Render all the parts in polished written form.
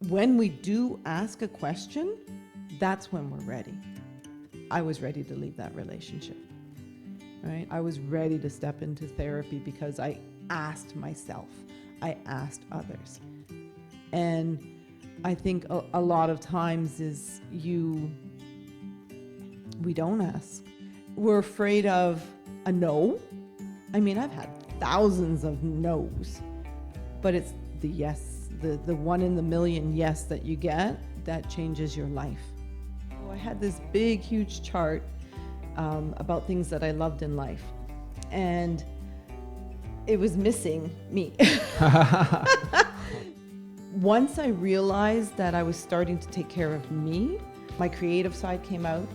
when we do ask a question, that's when we're ready. I was ready to leave that relationship, right? I was ready to step into therapy because I asked myself, I asked others. And I think a lot of times we don't ask. We're afraid of a no. I mean, I've had thousands of no's, but it's the yes, the 1 in a million yes that you get that changes your life. So I had this big, huge chart about things that I loved in life, and it was missing me. Once I realized that I was starting to take care of me, my creative side came out,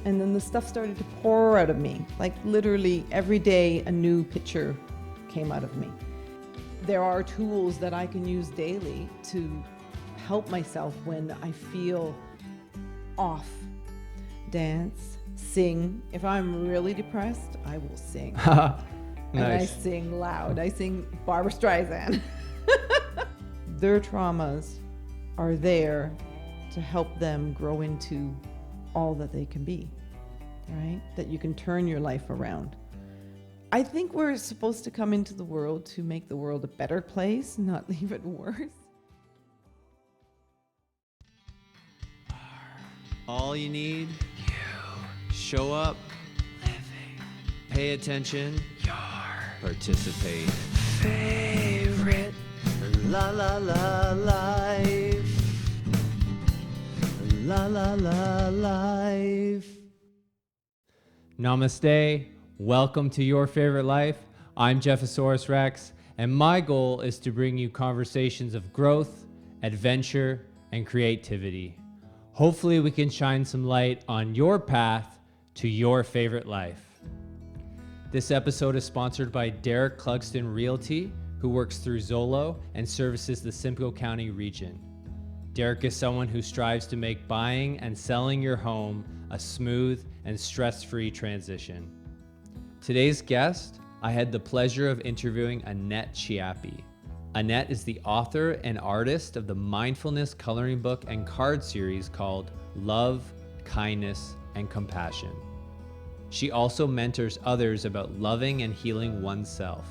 and then the stuff started to pour out of me. Like literally every day a new picture came out of me. There are tools that I can use daily to help myself when I feel off. Dance, sing. If I'm really depressed, I will sing. Nice. And I sing loud. I sing Barbra Streisand. Their traumas are there to help them grow into all that they can be, right? That you can turn your life around. I think we're supposed to come into the world to make the world a better place, not leave it worse. All you need, you. Show up, living. Pay attention, your. Participate. Favorite. La la la life. La la la life. Namaste. Welcome to Your Favorite Life. I'm Jeffosaurus Rex, and my goal is to bring you conversations of growth, adventure, and creativity. Hopefully we can shine some light on your path to your favorite life. This episode is sponsored by Derek Clugston Realty, who works through Zolo and services the Simcoe County region. Derek is someone who strives to make buying and selling your home a smooth and stress-free transition. Today's guest, I had the pleasure of interviewing Annette Chiappe. Annette is the author and artist of the mindfulness coloring book and card series called Love, Kindness, and Compassion. She also mentors others about loving and healing oneself.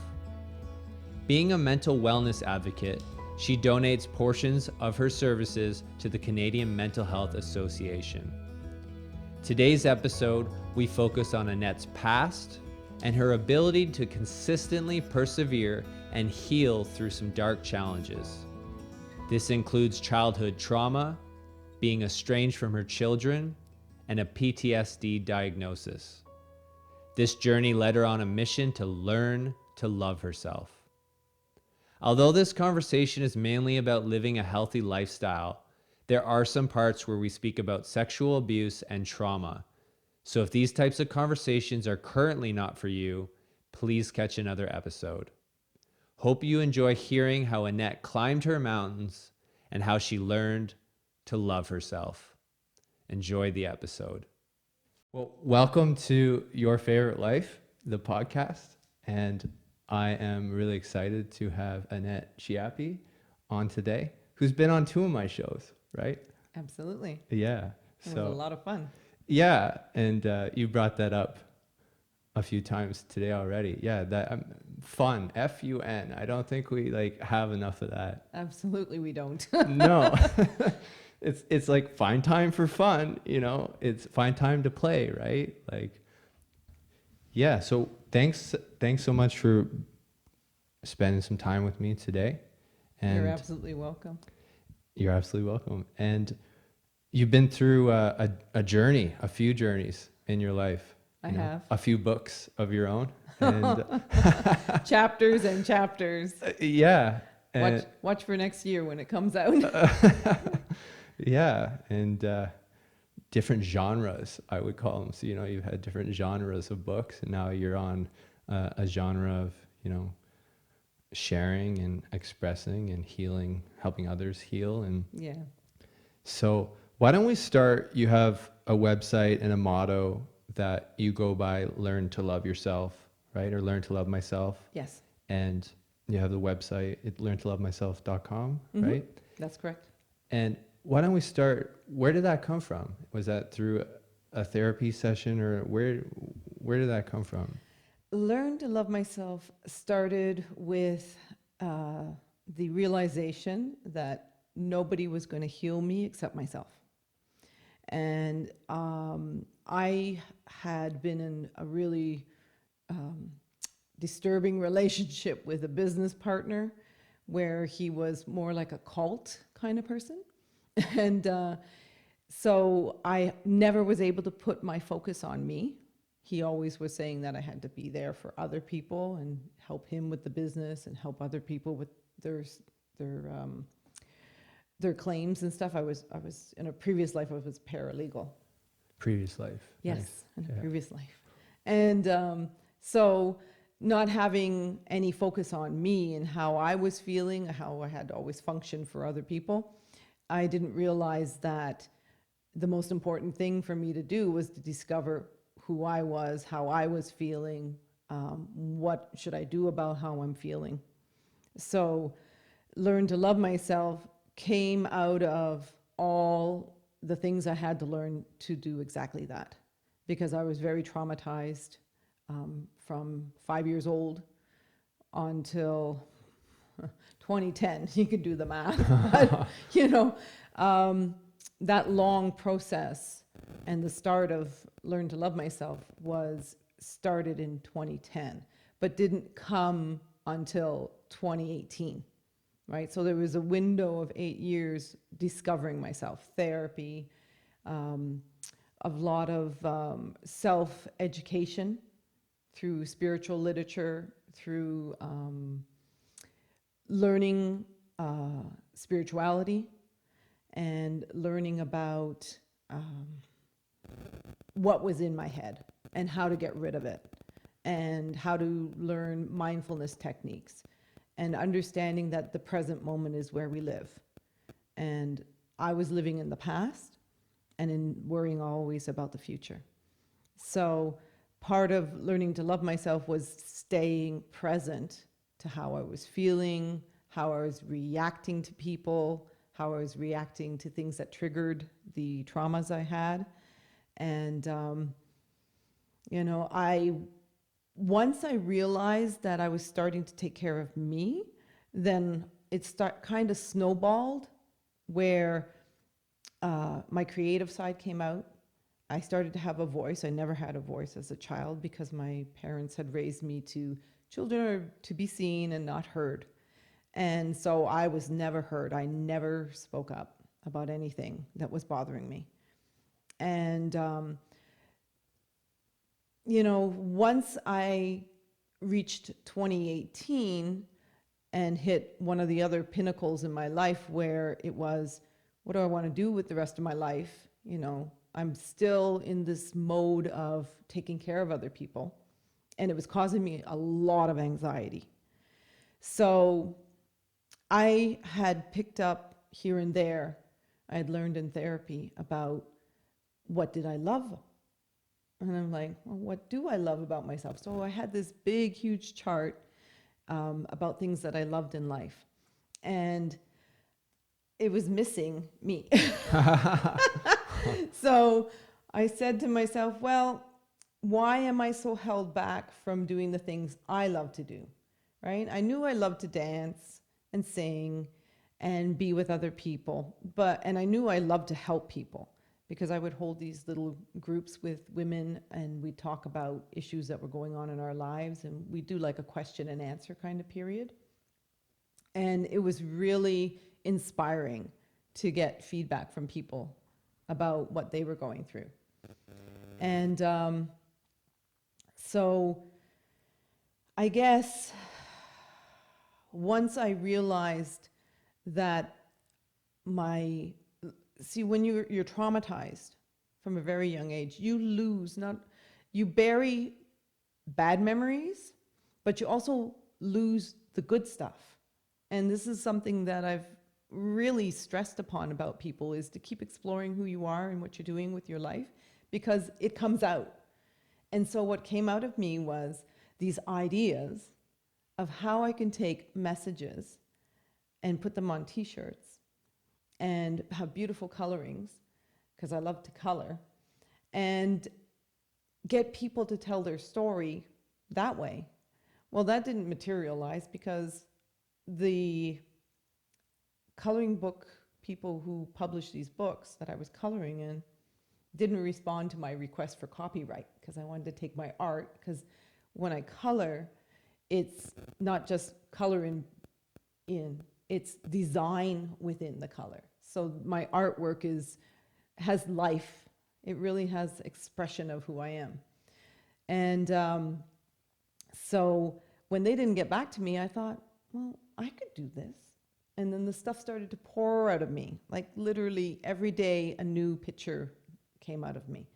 Being a mental wellness advocate, she donates portions of her services to the Canadian Mental Health Association. Today's episode, we focus on Annette's past and her ability to consistently persevere and heal through some dark challenges. This includes childhood trauma, being estranged from her children, and a PTSD diagnosis. This journey led her on a mission to learn to love herself. Although this conversation is mainly about living a healthy lifestyle, there are some parts where we speak about sexual abuse and trauma. So if these types of conversations are currently not for you, please catch another episode. Hope you enjoy hearing how Annette climbed her mountains and how she learned to love herself. Enjoy the episode. Well, welcome to Your Favorite Life, the podcast. And I am really excited to have Annette Chiappe on today, who's been on 2 of my shows, right? Absolutely. Yeah. It was a lot of fun. Yeah, and you brought that up a few times today already. Yeah, that fun, F-U-N. I don't think we have enough of that. Absolutely, we don't. No, it's like find time for fun. It's find time to play, right? Yeah. So thanks so much for spending some time with me today. And You're absolutely welcome. You're absolutely welcome. And you've been through a journey, a few journeys in your life. I have. A few books of your own. And Chapters and chapters. Yeah. Watch for next year when it comes out. Yeah. And different genres, I would call them. So, you've had different genres of books, and now you're on a genre of, sharing and expressing and healing, helping others heal. And yeah. So why don't we start? You have a website and a motto that you go by, learn to love yourself, right? Or learn to love myself. Yes. And you have the website, learntolovemyself.com, right? That's correct. And why don't we start, where did that come from? Was that through a therapy session, or where did that come from? Learn to love myself started with the realization that nobody was going to heal me except myself. And I had been in a really disturbing relationship with a business partner where he was more like a cult kind of person. And so I never was able to put my focus on me. He always was saying that I had to be there for other people and help him with the business and help other people with their claims and stuff. I was in a previous life, I was paralegal. Previous life. Yes, Nice. in a Yeah. previous life. And so not having any focus on me and how I was feeling, how I had always functioned for other people, I didn't realize that the most important thing for me to do was to discover who I was, how I was feeling, what should I do about how I'm feeling. So learn to love myself came out of all the things I had to learn to do exactly that, because I was very traumatized from 5 years old until 2010. You could do the math. But, that long process and the start of Learn to Love Myself was started in 2010, but didn't come until 2018, right? So there was a window of 8 years discovering myself, therapy, a lot of self-education through spiritual literature, through learning spirituality, and learning about what was in my head and how to get rid of it, and how to learn mindfulness techniques, and understanding that the present moment is where we live. And I was living in the past and in worrying always about the future. So part of learning to love myself was staying present to how I was feeling, how I was reacting to people, how I was reacting to things that triggered the traumas I had. And, once I realized that I was starting to take care of me, then it kind of snowballed where my creative side came out. I started to have a voice. I never had a voice as a child because my parents had raised me to children are to be seen and not heard. And so I was never heard. I never spoke up about anything that was bothering me. And, once I reached 2018 and hit one of the other pinnacles in my life where it was, what do I want to do with the rest of my life? I'm still in this mode of taking care of other people, and it was causing me a lot of anxiety. So I had picked up here and there, I had learned in therapy about what did I love? And I'm like, well, what do I love about myself? So I had this big, huge chart about things that I loved in life. And it was missing me. So I said to myself, well, why am I so held back from doing the things I love to do, right? I knew I loved to dance and sing and be with other people, and I knew I loved to help people because I would hold these little groups with women and we'd talk about issues that were going on in our lives, and we'd do like a question and answer kind of period. And it was really inspiring to get feedback from people about what they were going through. And so I guess once I realized that when you're traumatized from a very young age, you bury bad memories, but you also lose the good stuff. And this is something that I've really stressed upon about people, is to keep exploring who you are and what you're doing with your life, because it comes out. And so what came out of me was these ideas of how I can take messages and put them on t-shirts and have beautiful colorings, because I love to color, and get people to tell their story that way. Well, that didn't materialize because the coloring book people who published these books that I was coloring in didn't respond to my request for copyright, because I wanted to take my art, because when I color, it's not just color in, it's design within the color. So my artwork has life. It really has expression of who I am. And so when they didn't get back to me, I thought, well, I could do this. And then the stuff started to pour out of me. Like literally every day a new picture came out of me.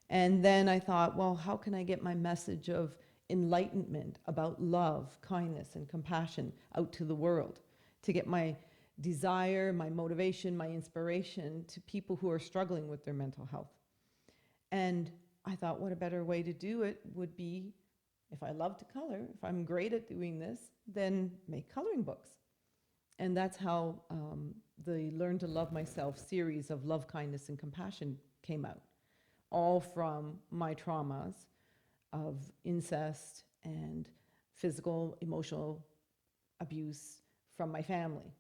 And then I thought, well, how can I get my message of enlightenment about love, kindness, and compassion out to the world, to get my desire, my motivation, my inspiration to people who are struggling with their mental health. And I thought, what a better way to do it would be, if I love to color, if I'm great at doing this, then make coloring books. And that's how the Learn to Love Myself series of love, kindness, and compassion came out, all from my traumas of incest and physical, emotional abuse from my family.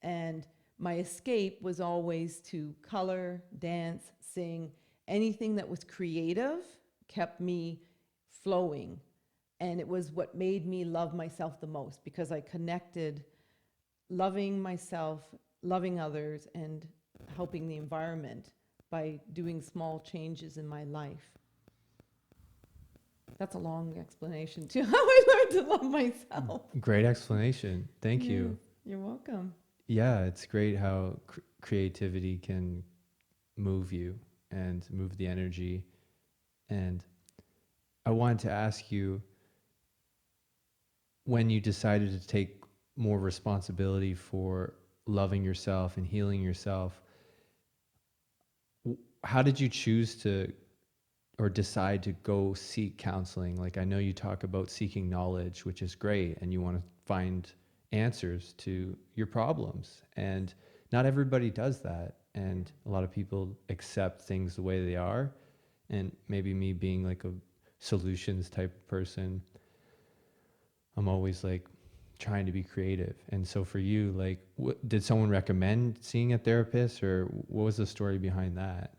And my escape was always to color, dance, sing. Anything that was creative kept me flowing. And it was what made me love myself the most, because I connected loving myself, loving others, and helping the environment by doing small changes in my life. That's a long explanation to how I learned to love myself. Great explanation. Thank you. You're welcome. Yeah, it's great how creativity can move you and move the energy. And I wanted to ask you, when you decided to take more responsibility for loving yourself and healing yourself, how did you choose to or decide to go seek counseling? Like, I know you talk about seeking knowledge, which is great, and you want to find answers to your problems. And not everybody does that. And a lot of people accept things the way they are. And maybe me being like a solutions type of person, I'm always like trying to be creative. And so for you, like, did someone recommend seeing a therapist, or what was the story behind that?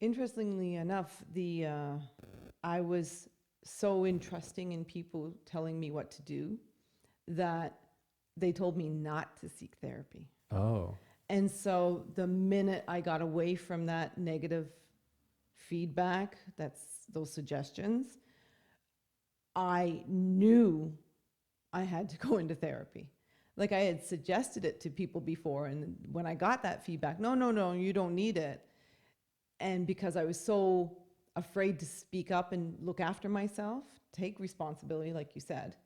Interestingly enough, I was so interesting in people telling me what to do that they told me not to seek therapy. Oh. And so the minute I got away from that negative feedback, those suggestions, I knew I had to go into therapy. Like, I had suggested it to people before, and when I got that feedback, no, you don't need it. And because I was so afraid to speak up and look after myself, take responsibility, like you said,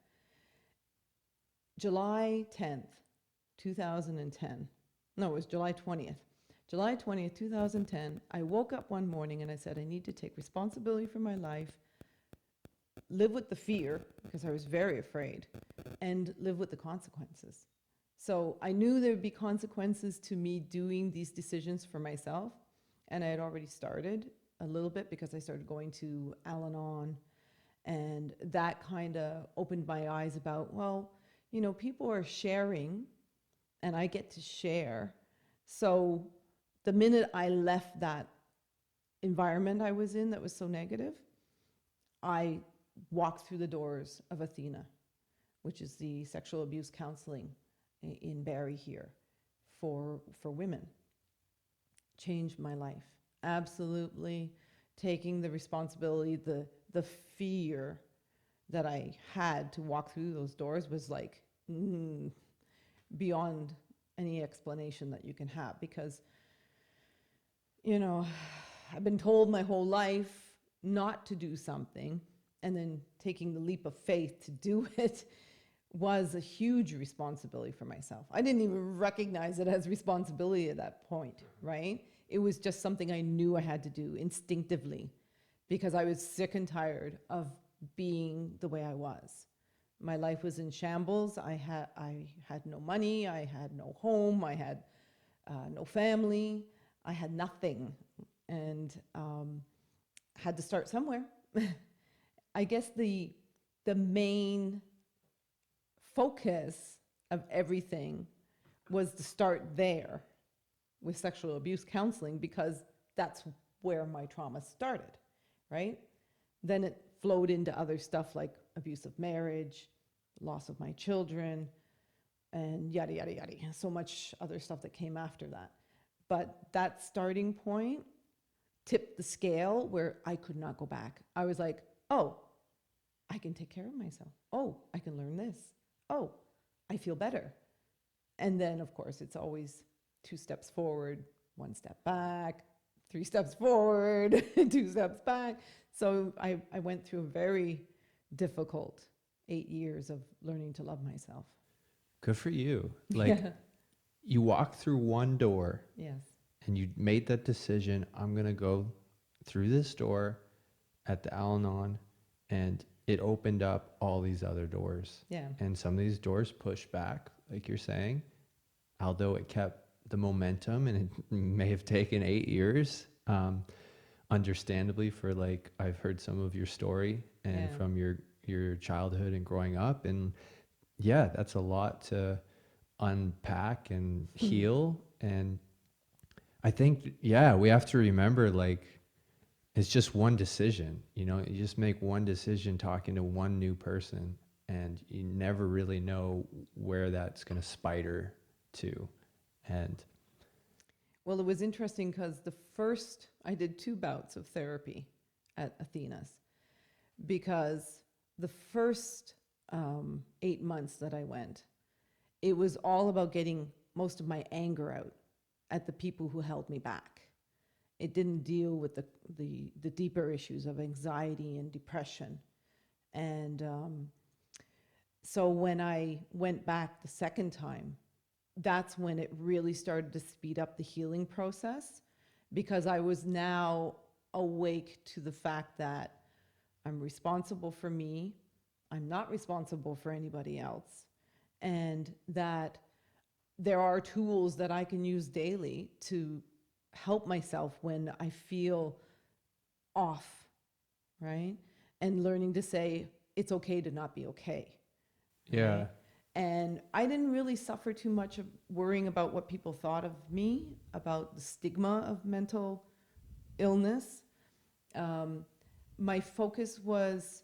July 10th, 2010, no, it was July 20th. July 20th, 2010, I woke up one morning and I said, I need to take responsibility for my life, live with the fear, because I was very afraid, and live with the consequences. So I knew there would be consequences to me doing these decisions for myself, and I had already started a little bit because I started going to Al-Anon, and that kind of opened my eyes about, well, you know, people are sharing, and I get to share. So the minute I left that environment I was in that was so negative, I walked through the doors of Athena, which is the sexual abuse counseling in Barrie here for women. Changed my life. Absolutely taking the responsibility, the fear that I had to walk through those doors was like beyond any explanation that you can have, because, you know, I've been told my whole life not to do something, and then taking the leap of faith to do it was a huge responsibility for myself. I didn't even recognize it as responsibility at that point, right? It was just something I knew I had to do instinctively, because I was sick and tired of being the way I was. My life was in shambles. I had no money. I had no home. I had no family. I had nothing, and had to start somewhere. I guess the main focus of everything was to start there with sexual abuse counseling, because that's where my trauma started, right? Then it flowed into other stuff like abusive marriage, loss of my children, and yada, yada, yada. So much other stuff that came after that. But that starting point tipped the scale where I could not go back. I was like, oh, I can take care of myself. Oh, I can learn this. Oh, I feel better. And then, of course, it's always 2 steps forward, 1 step back, 3 steps forward, 2 steps back. So I went through a very difficult 8 years of learning to love myself. Good for you. Like, you walked through one door. Yes. And you made that decision, I'm going to go through this door at the Al-Anon, and it opened up all these other doors. Yeah. And some of these doors pushed back, like you're saying, although it kept the momentum, and it may have taken 8 years, understandably, for like, I've heard some of your story and from your childhood and growing up. And yeah, that's a lot to unpack and heal. And I think, yeah, we have to remember, like, it's just one decision, you know, you just make one decision talking to one new person, and you never really know where that's going to spider to. And well, it was interesting because I did 2 bouts of therapy at Athena's, because the first 8 months that I went, it was all about getting most of my anger out at the people who held me back. It didn't deal with the deeper issues of anxiety and depression. And so when I went back the second time, that's when it really started to speed up the healing process, because I was now awake to the fact that I'm responsible for me, I'm not responsible for anybody else, and that there are tools that I can use daily to help myself when I feel off, right? And learning to say, it's okay to not be okay. yeah, Right? And I didn't really suffer too much of worrying about what people thought of me, about the stigma of mental illness. My focus was,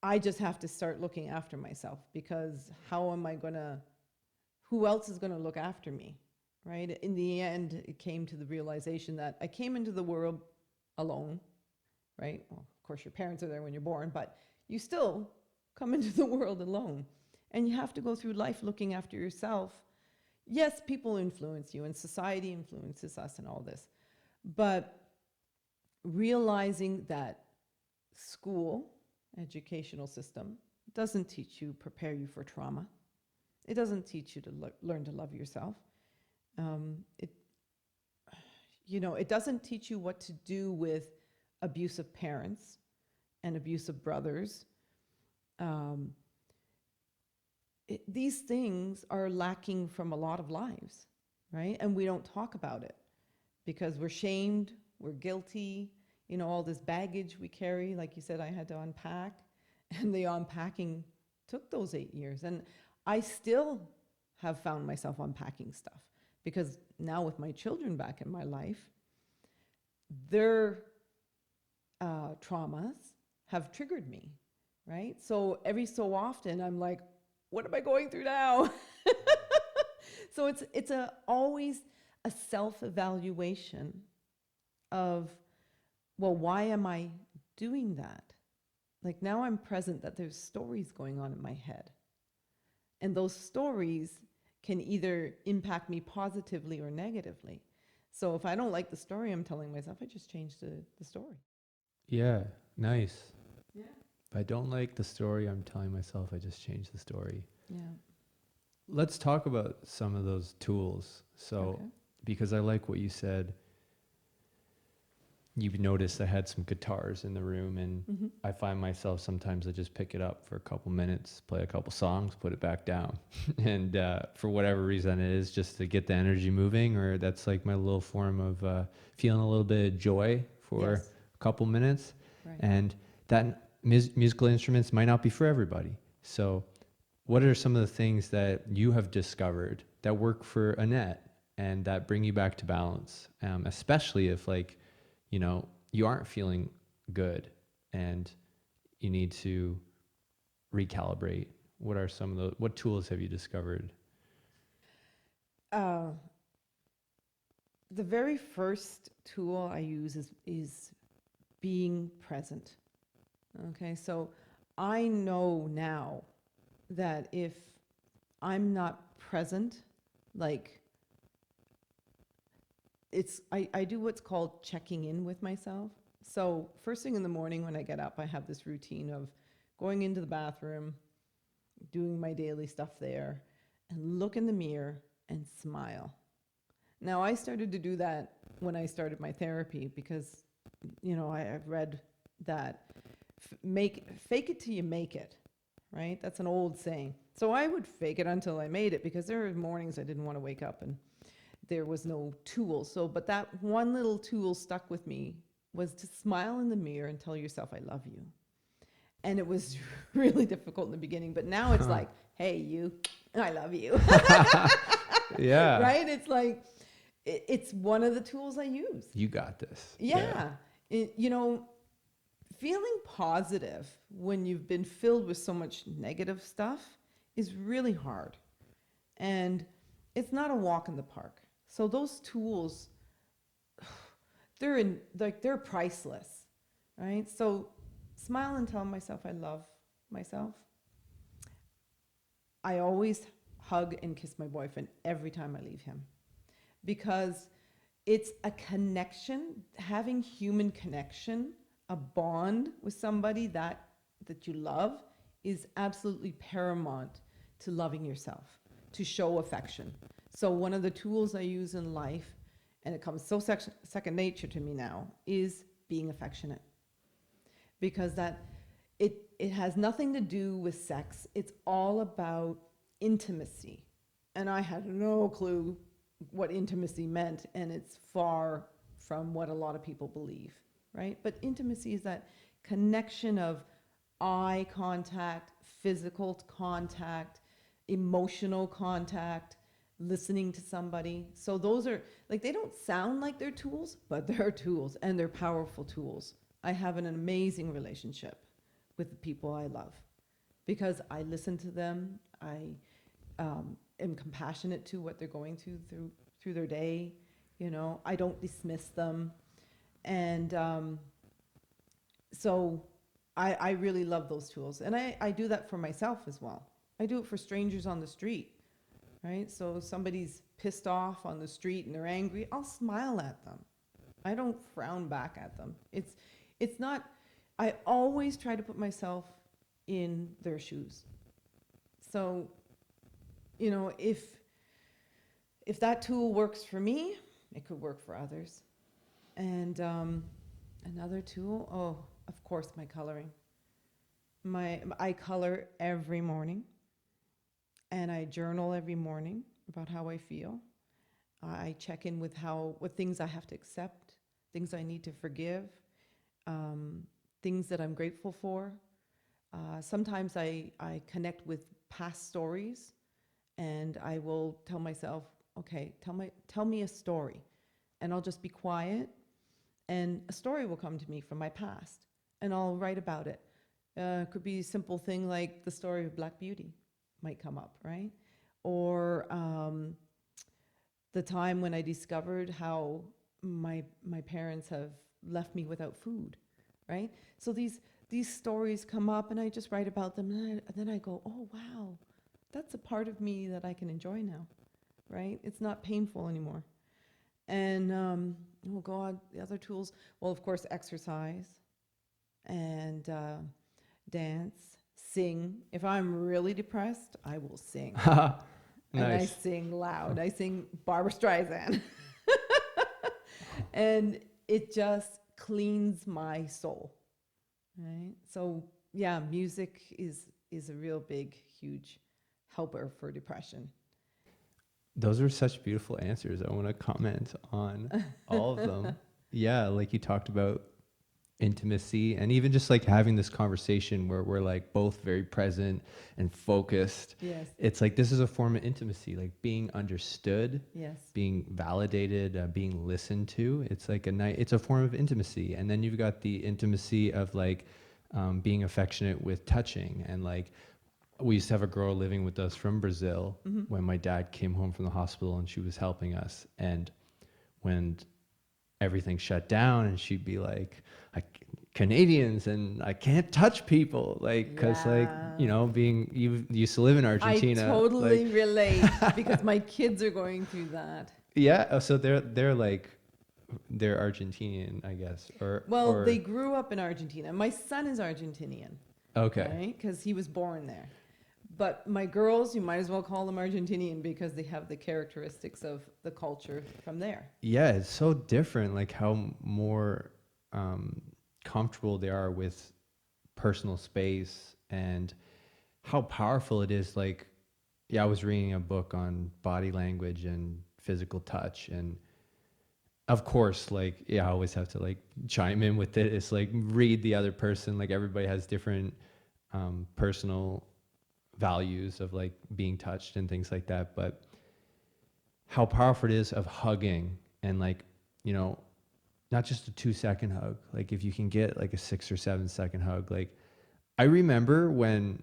I just have to start looking after myself, because who else is going to look after me, right? In the end, it came to the realization that I came into the world alone, right? Well, of course, your parents are there when you're born, but you still come into the world alone. And you have to go through life looking after yourself. Yes, people influence you, and society influences us and all this. But realizing that school, educational system, doesn't prepare you for trauma. It doesn't teach you to learn to love yourself. It doesn't teach you what to do with abusive parents and abusive brothers. These things are lacking from a lot of lives, right? And we don't talk about it because we're shamed, we're guilty, all this baggage we carry. Like you said, I had to unpack, and the unpacking took those 8 years. And I still have found myself unpacking stuff, because now with my children back in my life, their traumas have triggered me, right? So every so often I'm like, what am I going through now? So it's always a self-evaluation of, well, why am I doing that? Like, now I'm present that there's stories going on in my head. And those stories can either impact me positively or negatively. So if I don't like the story I'm telling myself, I just change the story. yeah, nice. Yeah. If I don't like the story I'm telling myself, I just change the story. Yeah. Let's talk about some of those tools. So, Okay. because I like what you said, you've noticed I had some guitars in the room, and Mm-hmm. I find myself sometimes I just pick it up for a couple minutes, play a couple songs, put it back down. And for whatever reason it is, just to get the energy moving, or that's like my little form of feeling a little bit of joy for Yes. a couple minutes. Right. And that musical instruments might not be for everybody. So what are some of the things that you have discovered that work for Annette and that bring you back to balance? Especially if, like, you know, you aren't feeling good and you need to recalibrate. What are some of the, what tools have you discovered? The very first tool I use is being present. Okay, so I know now that if I'm not present, like I do what's called checking in with myself. So first thing in the morning when I get up, I have this routine of going into the bathroom, doing my daily stuff there, and look in the mirror and smile. Now, I started to do that when I started my therapy because, you know, I've read that fake it till you make it, right? That's an old saying. So I would fake it until I made it because there were mornings I didn't want to wake up and there was no tool. So, but that one little tool stuck with me was to smile in the mirror and tell yourself, I love you. And it was really difficult in the beginning, but now it's like, hey, you, I love you. Yeah. Right? It's like, it's one of the tools I use. You got this. Yeah. You know, feeling positive when you've been filled with so much negative stuff is really hard. And it's not a walk in the park. So those tools, they're priceless, right? So smile and tell myself I love myself. I always hug and kiss my boyfriend every time I leave him because it's a connection, having human connection, a bond with somebody that you love is absolutely paramount to loving yourself, to show affection. So one of the tools I use in life, and it comes so second nature to me now, is being affectionate. Because it has nothing to do with sex. It's all about intimacy. And I had no clue what intimacy meant, and it's far from what a lot of people believe, right? But intimacy is that connection of eye contact, physical contact, emotional contact, listening to somebody. So those are, like, they don't sound like they're tools, but they're tools, and they're powerful tools. I have an amazing relationship with the people I love because I listen to them. I am compassionate to what they're going through their day. You know, I don't dismiss them. And so I really love those tools. And I do that for myself as well. I do it for strangers on the street, right? So if somebody's pissed off on the street and they're angry, I'll smile at them. I don't frown back at them. It's not, I always try to put myself in their shoes. So, you know, if that tool works for me, it could work for others. And another tool, oh, of course, my coloring. I color every morning, and I journal every morning about how I feel. I check in with what things I have to accept, things I need to forgive, things that I'm grateful for. Sometimes I connect with past stories, and I will tell myself, okay, tell me a story, and I'll just be quiet, and a story will come to me from my past, and I'll write about it. It could be a simple thing like the story of Black Beauty might come up, right? Or the time when I discovered how my parents have left me without food, right? So these stories come up, and I just write about them, and then I go, oh, wow, that's a part of me that I can enjoy now, right? It's not painful anymore. And, oh God, the other tools, well, of course, exercise and dance, sing. If I'm really depressed, I will sing. Nice. And I sing loud. I sing Barbra Streisand. And it just cleans my soul, right? So yeah, music is a real big, huge helper for depression. Those are such beautiful answers. I want to comment on all of them. Yeah, like you talked about intimacy, and even just like having this conversation where we're like both very present and focused. Yes. It's like this is a form of intimacy, like being understood, Yes. being validated, being listened to. It's like it's a form of intimacy. And then you've got the intimacy of like being affectionate with touching. And like we used to have a girl living with us from Brazil when my dad came home from the hospital, and she was helping us. And when everything shut down, and she'd be like, Canadians, and I can't touch people, like, because like, you know, being, you used to live in Argentina. I totally like, relate because my kids are going through that. yeah, so they're like, they're Argentinian, I guess, or they grew up in Argentina. My son is Argentinian. okay, Right? Because he was born there. But my girls, you might as well call them Argentinian because they have the characteristics of the culture from there. yeah, it's so different, like how more comfortable they are with personal space, and how powerful it is. Like, yeah, I was reading a book on body language and physical touch, and of course, like, yeah, I always have to like chime in with it. It's like read the other person. Like everybody has different personal values of like being touched and things like that. But how powerful it is of hugging, and like, you know, not just a 2-second hug. Like if you can get like a 6 or 7-second hug. Like I remember when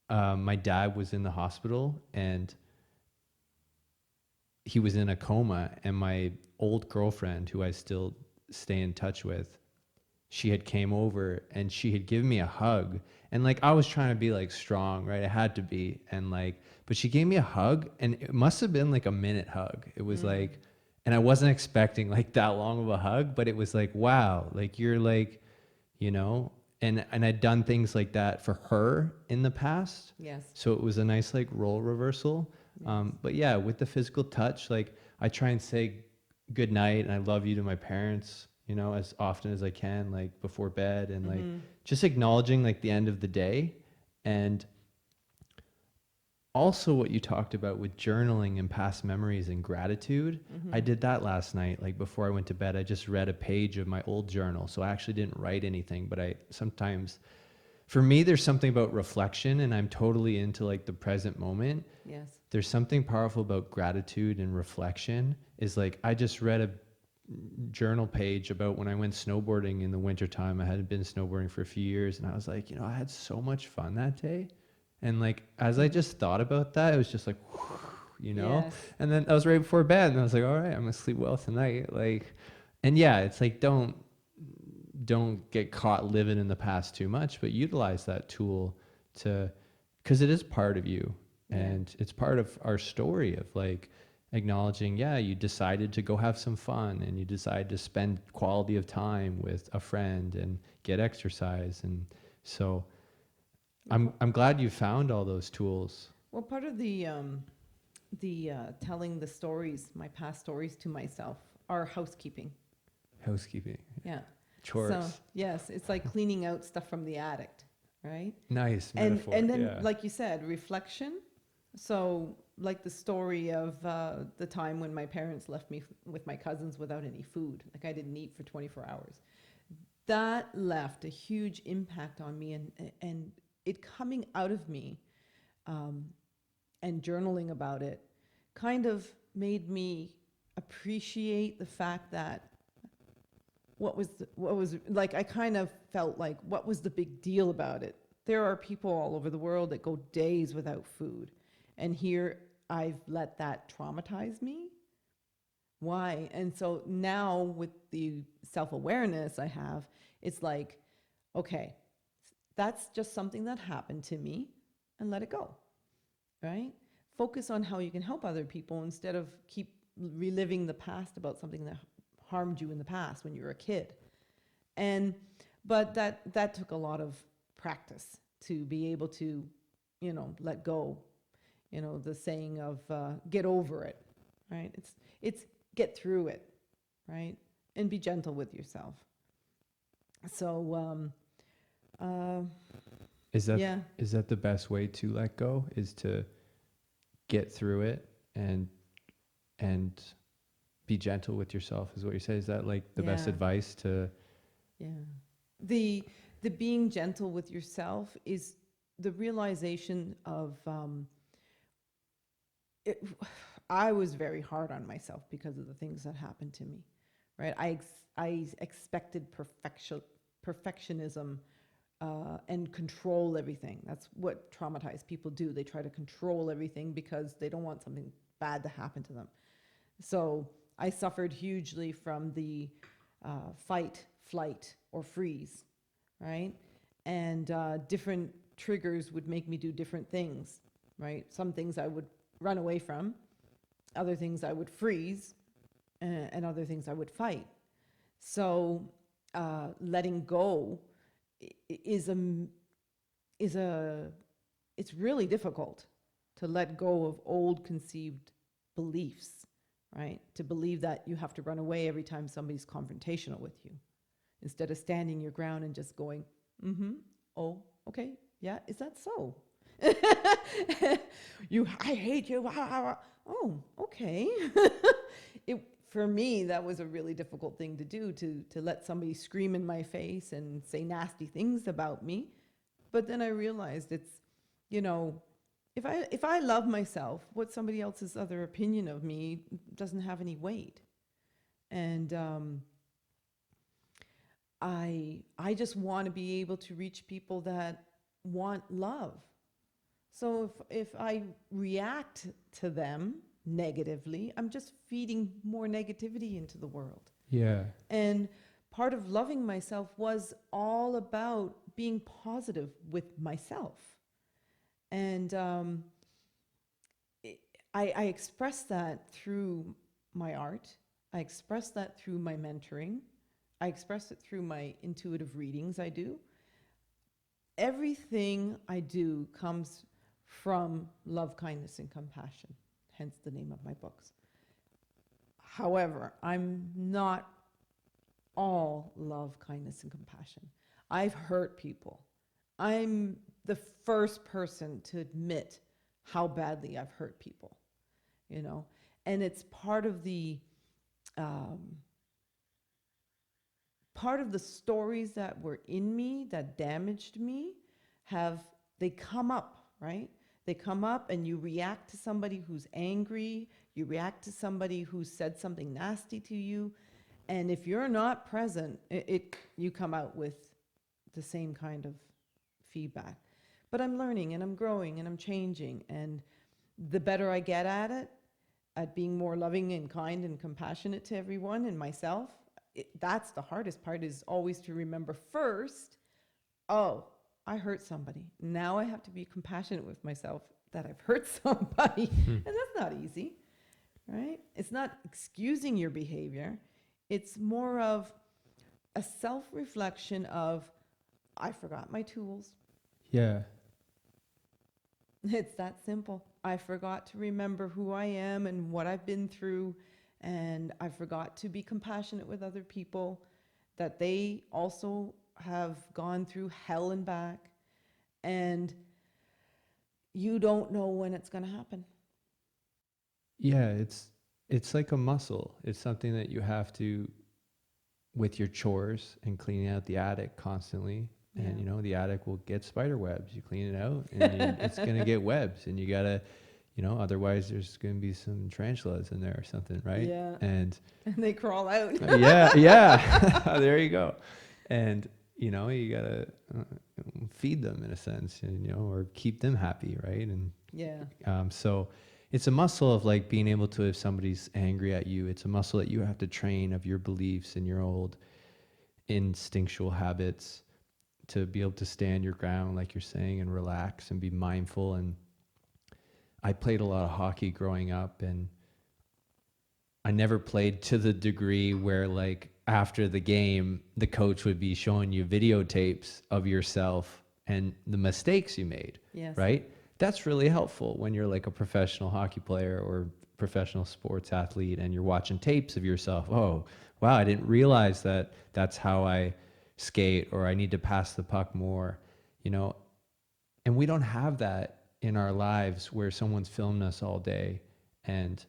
my dad was in the hospital and he was in a coma, and my old girlfriend, who I still stay in touch with, she had came over and she had given me a hug. And like I was trying to be like strong, right? I had to be. And like, but she gave me a hug, and it must have been like a minute hug. It was like, and I wasn't expecting like that long of a hug, but it was like, wow, like you're like, you know, and I'd done things like that for her in the past. Yes. So it was a nice like role reversal. But yeah, with the physical touch, like I try and say good night and I love you to my parents, you know, as often as I can, like before bed, and like just acknowledging like the end of the day. And also what you talked about with journaling and past memories and gratitude. I did that last night. Like before I went to bed, I just read a page of my old journal. So I actually didn't write anything, but I sometimes, for me, there's something about reflection, and I'm totally into like the present moment. Yes. There's something powerful about gratitude and reflection. Is like, I just read a journal page about when I went snowboarding in the wintertime. I hadn't been snowboarding for a few years, and I was like, you know, I had so much fun that day. And like, as I just thought about that, it was just like, you know, Yes. and then I was right before bed, and I was like, all right, I'm gonna sleep well tonight. Like, and yeah, it's like, don't get caught living in the past too much, but utilize that tool to, because it is part of you. And it's part of our story of like acknowledging, yeah, you decided to go have some fun, and you decided to spend quality of time with a friend and get exercise. And so I'm glad you found all those tools. Well, part of the telling the stories, my past stories to myself, are housekeeping. Housekeeping. Yeah. Chores. So yes, it's like cleaning out stuff from the attic, right? Nice And metaphor. and then, yeah. like you said, reflection. So like the story of the time when my parents left me with my cousins without any food. Like I didn't eat for 24 hours. That left a huge impact on me, and it coming out of me and journaling about it kind of made me appreciate the fact that what was like, I kind of felt like, what was the big deal about it? There are people all over the world that go days without food. And here I've let that traumatize me. Why? And so now with the self-awareness I have, it's like, okay, that's just something that happened to me, and let it go, right? Focus on how you can help other people instead of keep reliving the past about something that harmed you in the past when you were a kid. But that took a lot of practice to be able to, you know, let go. You know, the saying of get over it, right? It's get through it, right? and be gentle with yourself. So, Is that yeah. is that the best way to let go? Is to get through it and be gentle with yourself, is what you say? Is that like the best Yeah. advice to? Yeah. The being gentle with yourself is the realization of it, I was very hard on myself because of the things that happened to me, right? I expected perfectionism and control everything. That's what traumatized people do. They try to control everything because they don't want something bad to happen to them. So I suffered hugely from the fight, flight, or freeze, right? And different triggers would make me do different things, right? Some things I would run away from, other things I would freeze, and other things I would fight. So letting go is it's really difficult to let go of old conceived beliefs, right? To believe that you have to run away every time somebody's confrontational with you, instead of standing your ground and just going, oh, okay, yeah, is that so? I hate you. Oh, okay. For me, that was a really difficult thing to do, to let somebody scream in my face and say nasty things about me. But then I realized it's, if I love myself, what somebody else's other opinion of me doesn't have any weight. And I just want to be able to reach people that want love. So if I react to them negatively, I'm just feeding more negativity into the world. Yeah. And part of loving myself was all about being positive with myself. And I express that through my art. I express that through my mentoring. I express it through my intuitive readings I do. Everything I do comes from love, kindness, and compassion, hence the name of my books. However, I'm not all love, kindness, and compassion. I've hurt people. I'm the first person to admit how badly I've hurt people, and it's part of the stories that were in me that damaged me. They come up, right? They come up, and you react to somebody who's angry, you react to somebody who said something nasty to you, and if you're not present, you come out with the same kind of feedback. But I'm learning, and I'm growing, and I'm changing, and the better I get at it, at being more loving and kind and compassionate to everyone and myself, that's the hardest part, is always to remember first, oh, I hurt somebody. Now I have to be compassionate with myself that I've hurt somebody. And that's not easy, right? It's not excusing your behavior. It's more of a self-reflection of, I forgot my tools. Yeah. It's that simple. I forgot to remember who I am and what I've been through. And I forgot to be compassionate with other people, that they also have gone through hell and back, and you don't know when it's going to happen. Yeah, it's like a muscle. It's something that you have to, with your chores and cleaning out the attic constantly. Yeah. And the attic will get spider webs. You clean it out, and it's gonna get webs, and you gotta, otherwise there's gonna be some tarantulas in there or something, right? Yeah. And they crawl out. yeah. There you go. And you gotta feed them in a sense, or keep them happy, right? And Yeah. so it's a muscle of like being able to, if somebody's angry at you, it's a muscle that you have to train, of your beliefs and your old instinctual habits, to be able to stand your ground, like you're saying, and relax and be mindful. And I played a lot of hockey growing up, and I never played to the degree where, like, after the game, the coach would be showing you videotapes of yourself and the mistakes you made. Yes. Right? That's really helpful when you're like a professional hockey player or professional sports athlete and you're watching tapes of yourself. Oh, wow, I didn't realize that that's how I skate, or I need to pass the puck more, you know. And we don't have that in our lives where someone's filmed us all day. And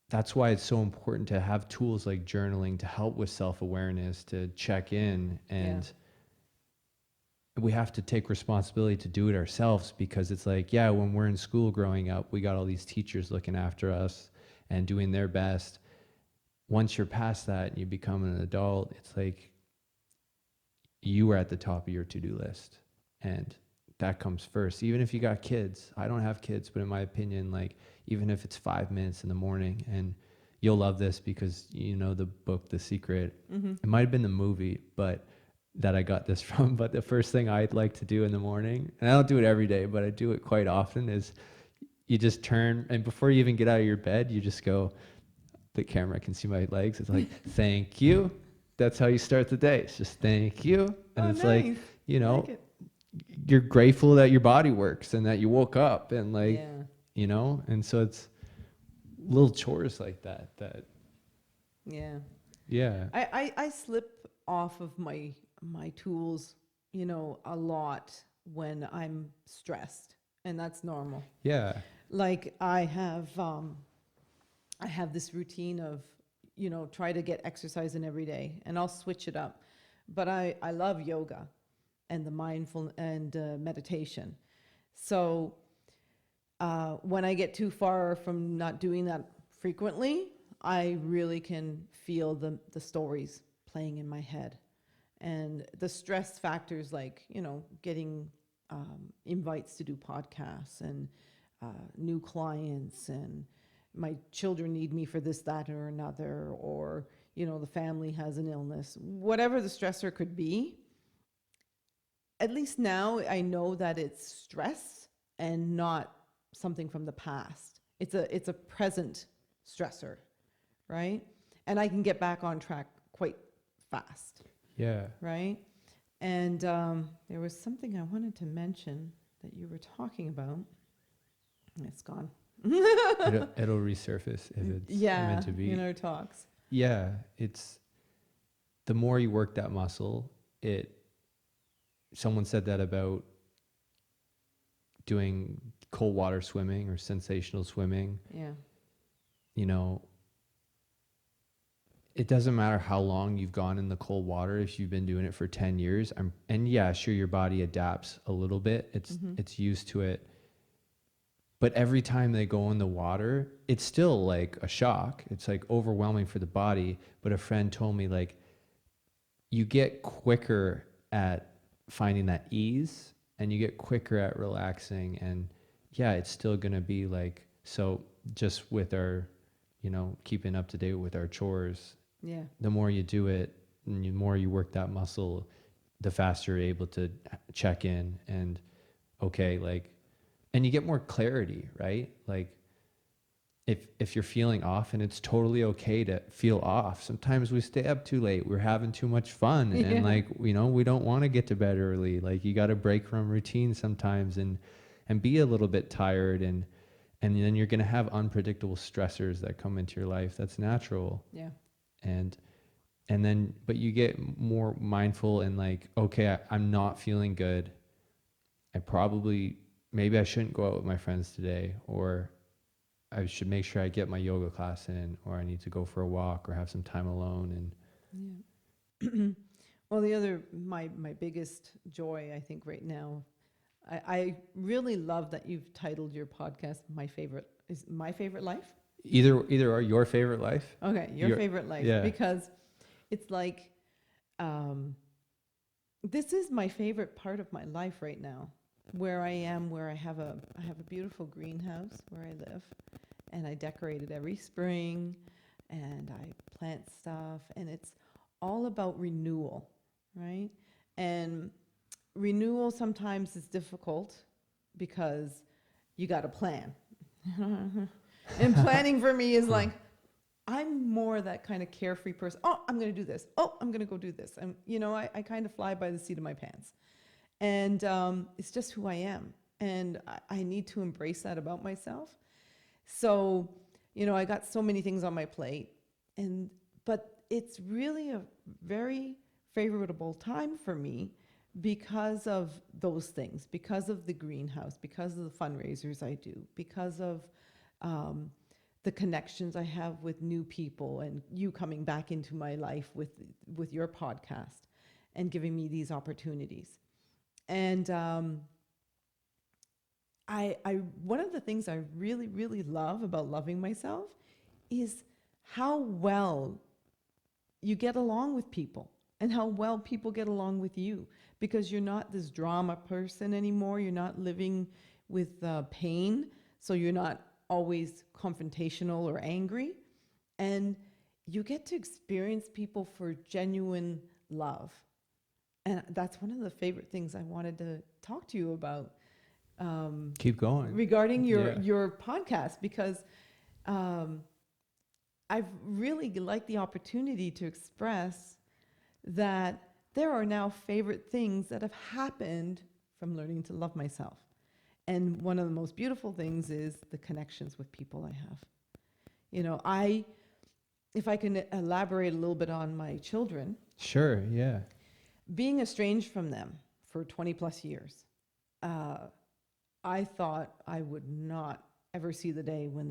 that's why it's so important to have tools like journaling to help with self-awareness, to check in. And we have to take responsibility to do it ourselves, because it's like, yeah, when we're in school growing up, we got all these teachers looking after us and doing their best. Once you're past that and you become an adult, it's like you are at the top of your to-do list. And that comes first. Even if you got kids, I don't have kids, but in my opinion, like, even if it's 5 minutes in the morning, and you'll love this because you know the book, The Secret. It might have been the movie, but that I got this from. But the first thing I'd like to do in the morning, and I don't do it every day, but I do it quite often, is you just turn, and before you even get out of your bed, you just go, the camera can see my legs. It's like, thank you. That's how you start the day. It's just thank you. And it's nice. like, you know, you're grateful that your body works and that you woke up, and like, you know, and so it's little chores like that. I slip off of my tools, you know, a lot when I'm stressed, and that's normal. Like I have this routine of, you know, try to get exercise in every day, and I'll switch it up. But I love yoga and the mindful and meditation. So when I get too far from not doing that frequently, I really can feel the stories playing in my head. And the stress factors, like, you know, getting invites to do podcasts and new clients, and my children need me for this, that, or another, or, you know, the family has an illness, whatever the stressor could be. At least now I know that it's stress and not something from the past. It's a present stressor, right? And I can get back on track quite fast. Right? And there was something I wanted to mention that you were talking about. It's gone. It'll resurface if it's meant to be. In our talks. Yeah, it's the more you work that muscle, someone said that about doing cold water swimming or sensational swimming. You know, it doesn't matter how long you've gone in the cold water. If you've been doing it for 10 years, and yeah, sure, your body adapts a little bit. It's used to it. But every time they go in the water, it's still like a shock. It's like overwhelming for the body. But a friend told me, like, you get quicker at finding that ease, and you get quicker at relaxing. And yeah, it's still going to be like, so just with our, you know, keeping up to date with our chores, the more you do it and the more you work that muscle, the faster you're able to check in and, okay, like, and you get more clarity, right? Like, if you're feeling off, and it's totally okay to feel off. Sometimes we stay up too late. We're having too much fun. And like, you know, we don't want to get to bed early. Like, you got to break from routine sometimes and be a little bit tired. And then you're going to have unpredictable stressors that come into your life. That's natural. And then, but you get more mindful and like, okay, I'm not feeling good. Maybe I shouldn't go out with my friends today, or I should make sure I get my yoga class in, or I need to go for a walk or have some time alone. And Well, my biggest joy, I think right now, I really love that you've titled your podcast My Favorite Life. Either or your favorite life. Okay, your favorite life. Yeah. Because it's like, this is my favorite part of my life right now. Where I am, where I have a beautiful greenhouse where I live, and I decorate it every spring, and I plant stuff, and it's all about renewal, right? And renewal sometimes is difficult because you got to plan. And planning for me is like, I'm more that kind of carefree person. Oh, I'm going to do this. Oh, I'm going to go do this. And, you know, I kind of fly by the seat of my pants. And it's just who I am. And I need to embrace that about myself. So, I got so many things on my plate, but it's really a very favorable time for me because of those things, because of the greenhouse, because of the fundraisers I do, because of the connections I have with new people, and you coming back into my life with your podcast and giving me these opportunities. And I one of the things I really, really love about loving myself is how well you get along with people and how well people get along with you, because you're not this drama person anymore. You're not living with pain, so you're not always confrontational or angry, and you get to experience people for genuine love. And that's one of the favorite things I wanted to talk to you about. Keep going. Regarding Yeah. your podcast, because I've really liked the opportunity to express that there are now favorite things that have happened from learning to love myself. And one of the most beautiful things is the connections with people I have. If I can elaborate a little bit on my children, Sure, yeah. being estranged from them for 20 plus years, I thought I would not ever see the day when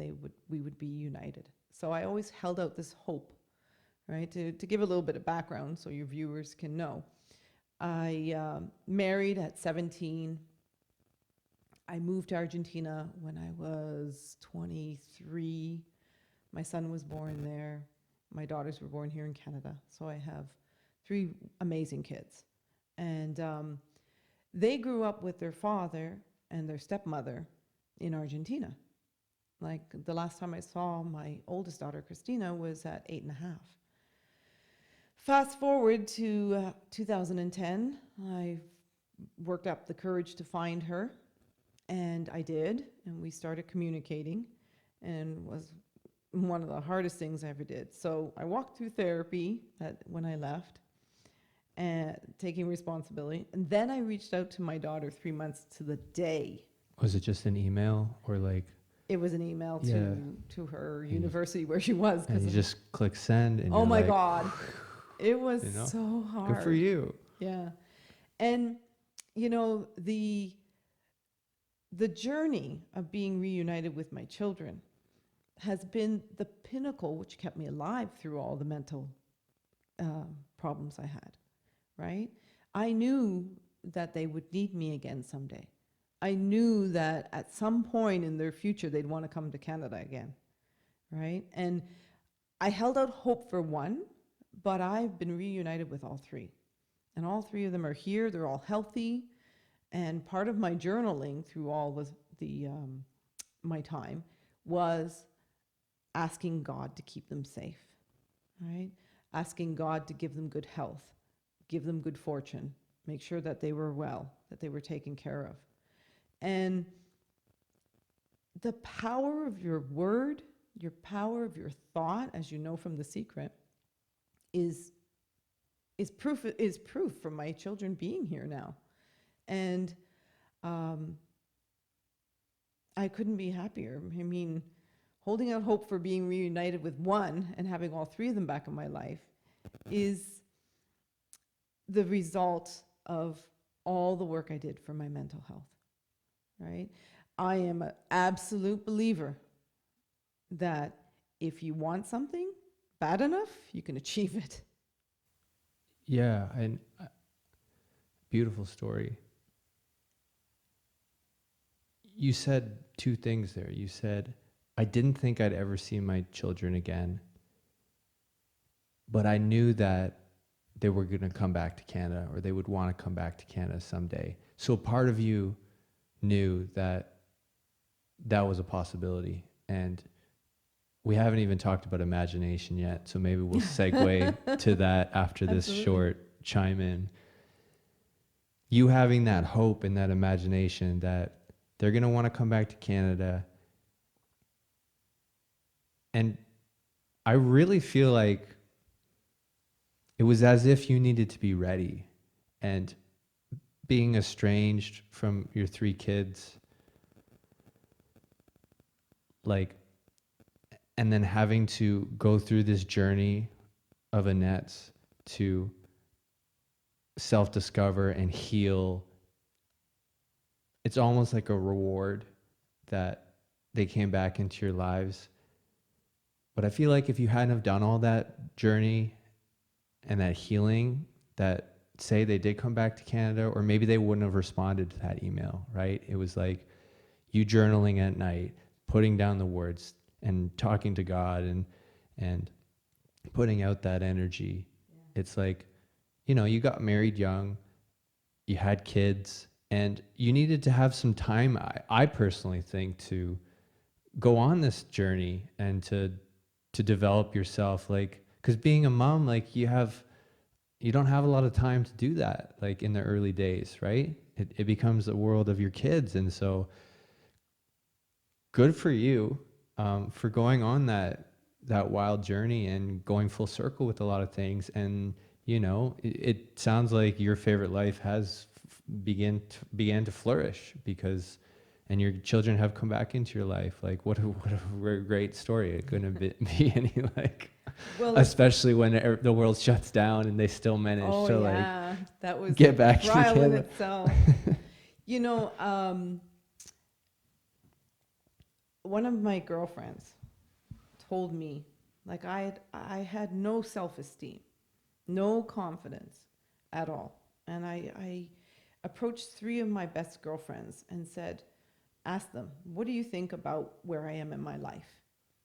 we would be united. So I always held out this hope, right? To give a little bit of background so your viewers can know. I married at 17. I moved to Argentina when I was 23. My son was born there. My daughters were born here in Canada. So I have 3 amazing kids. And they grew up with their father and their stepmother in Argentina. Like the last time I saw my oldest daughter, Christina, was at 8.5. Fast forward to 2010, I worked up the courage to find her, and I did, and we started communicating, and was one of the hardest things I ever did. So I walked through therapy when I left, and taking responsibility, and then I reached out to my daughter 3 months to the day. Was it just an email or like? It was an email Yeah. to her university where she was. And you just click send and Oh you're my like, God. It was You know? so hard. good for you. Yeah. And, the journey of being reunited with my children has been the pinnacle which kept me alive through all the mental problems I had, right? I knew that they would need me again someday. I knew that at some point in their future, they'd want to come to Canada again, right? And I held out hope for one, but I've been reunited with all 3. And all 3 of them are here. They're all healthy. And part of my journaling through all my time was asking God to keep them safe, right? Asking God to give them good health, give them good fortune, make sure that they were well, that they were taken care of. And the power of your word, your power of your thought, as you know from The Secret, is proof from my children being here now. And I couldn't be happier. I mean, holding out hope for being reunited with one and having all 3 of them back in my life is the result of all the work I did for my mental health, right? I am an absolute believer that if you want something bad enough, you can achieve it. Yeah, and beautiful story. You said 2 things there. You said, I didn't think I'd ever see my children again, but I knew that they were going to come back to Canada, or they would want to come back to Canada someday. So part of you knew that that was a possibility. And we haven't even talked about imagination yet, so maybe we'll segue to that after this Absolutely. short chime in. You having that hope and that imagination that they're going to want to come back to Canada. And I really feel like it was as if you needed to be ready. And being estranged from your 3 kids, like, and then having to go through this journey of Annette's to self-discover and heal, it's almost like a reward that they came back into your lives. But I feel like if you hadn't have done all that journey and that healing, that say they did come back to Canada, or maybe they wouldn't have responded to that email, right? It was like you journaling at night, putting down the words and talking to God and putting out that energy. Yeah. It's like, you know, you got married young, you had kids, and you needed to have some time, I personally think, to go on this journey and to develop yourself. Like, because being a mom, like you don't have a lot of time to do that, like in the early days, right? It becomes the world of your kids. And so good for you for going on that wild journey and going full circle with a lot of things. And, you know, it sounds like your favorite life has began to flourish because, and your children have come back into your life. Like, what a great story. It couldn't be any like, well, especially when the world shuts down and they still manage to that was get back trial together. In itself. You know, one of my girlfriends told me, like, I had no self-esteem, no confidence at all. And I approached 3 of my best girlfriends and said, ask them, what do you think about where I am in my life?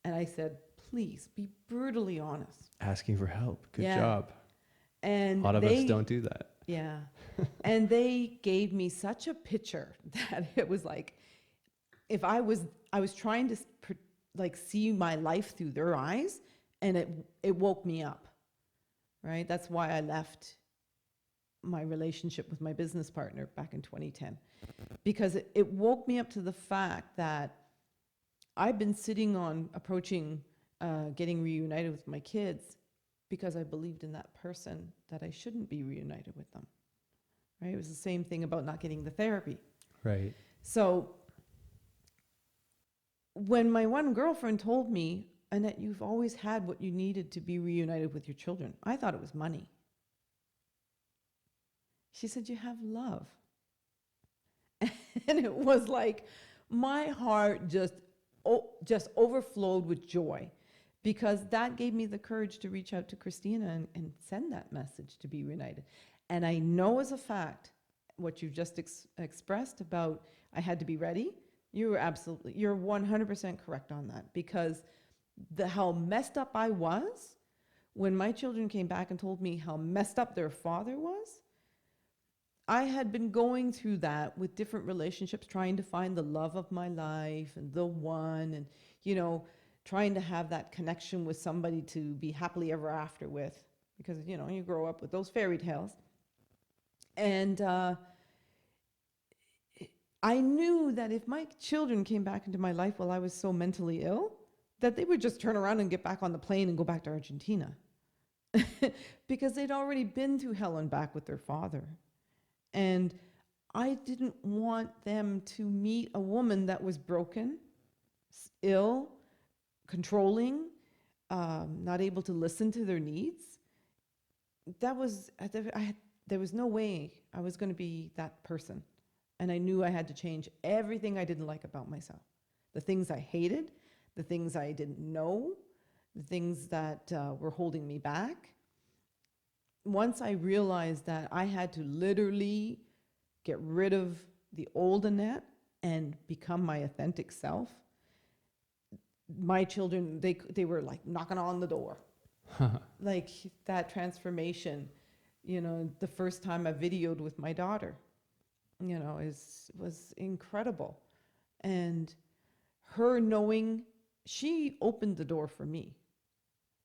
And I said, please be brutally honest. Asking for help. Good job. And a lot of us don't do that. Yeah. And they gave me such a picture that it was like, if I was trying to like see my life through their eyes, and it woke me up, right? That's why I left my relationship with my business partner back in 2010, because it woke me up to the fact that I've been sitting on approaching getting reunited with my kids because I believed in that person that I shouldn't be reunited with them, right? It was the same thing about not getting the therapy. Right. So when my one girlfriend told me, Annette, you've always had what you needed to be reunited with your children, I thought it was money. She said, you have love. And it was like my heart just overflowed with joy, because that gave me the courage to reach out to Christina and send that message to be reunited. And I know as a fact what you've just expressed about I had to be ready. You're 100% correct on that, because how messed up I was when my children came back and told me how messed up their father was. I had been going through that with different relationships, trying to find the love of my life and the one, and, you know, trying to have that connection with somebody to be happily ever after with, because, you know, you grow up with those fairy tales. And I knew that if my children came back into my life while I was so mentally ill, that they would just turn around and get back on the plane and go back to Argentina because they'd already been through hell and back with their father. And I didn't want them to meet a woman that was broken, ill, controlling, not able to listen to their needs. There was no way I was going to be that person. And I knew I had to change everything I didn't like about myself. The things I hated, the things I didn't know, the things that were holding me back. Once I realized that I had to literally get rid of the old Annette and become my authentic self, my children, they were like knocking on the door. Like that transformation, you know, the first time I videoed with my daughter, you know, was incredible. And her knowing, she opened the door for me,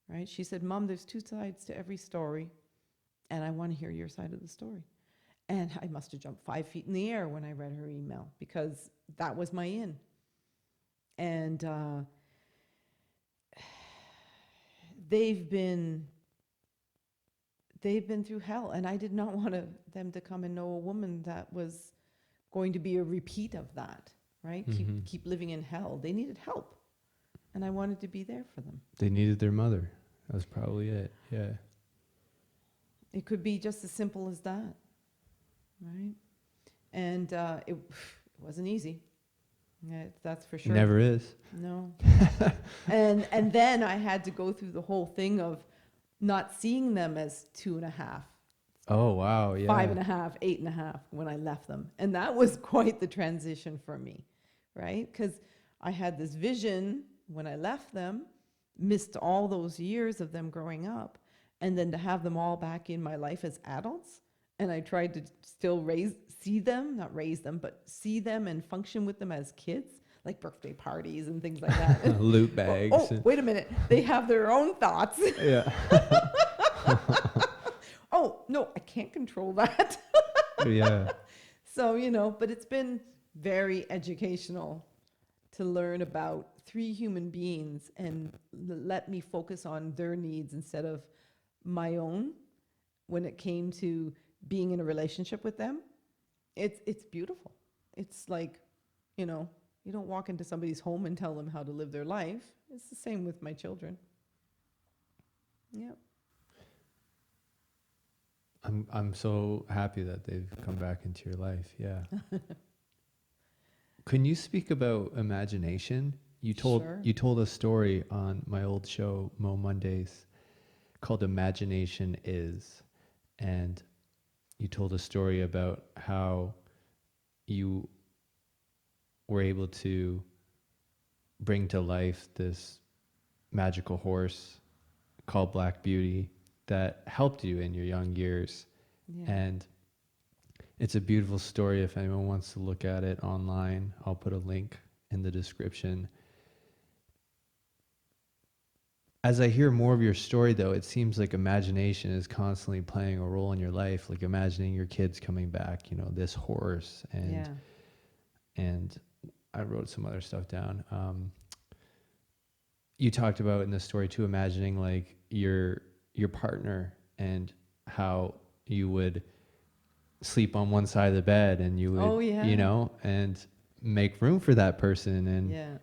right? She said, Mom, there's 2 sides to every story, and I want to hear your side of the story. And I must have jumped 5 feet in the air when I read her email, because that was my in. And they've been through hell, and I did not want them to come and know a woman that was going to be a repeat of that, right? Mm-hmm. Keep living in hell. They needed help. and I wanted to be there for them. They needed their mother. That was probably it. Yeah. It could be just as simple as that, right? And it wasn't easy. Yeah, that's for sure. Never is. No. and then I had to go through the whole thing of not seeing them as 2.5, Oh, wow. Yeah. 5.5, 8.5 when I left them. And that was quite the transition for me, right? Because I had this vision when I left them, missed all those years of them growing up, and then to have them all back in my life as adults. And I tried to still see them and function with them as kids, like birthday parties and things like that. Loot bags. Oh, wait a minute. They have their own thoughts. Yeah. Oh, no, I can't control that. Yeah. So, but it's been very educational to learn about 3 human beings and let me focus on their needs instead of my own when it came to being in a relationship with them. It's beautiful. It's like, you don't walk into somebody's home and tell them how to live their life. It's the same with my children. Yep. I'm so happy that they've come back into your life. Yeah. Can you speak about imagination? You told a story on my old show, Mo Mondays, called Imagination Is. And you told a story about how you were able to bring to life this magical horse called Black Beauty that helped you in your young years. Yeah. And it's a beautiful story. If anyone wants to look at it online, I'll put a link in the description. As I hear more of your story, though, it seems like imagination is constantly playing a role in your life, like imagining your kids coming back, this horse. And I wrote some other stuff down. You talked about in the story, too, imagining like your partner and how you would sleep on one side of the bed and you would, and make room for that person. And,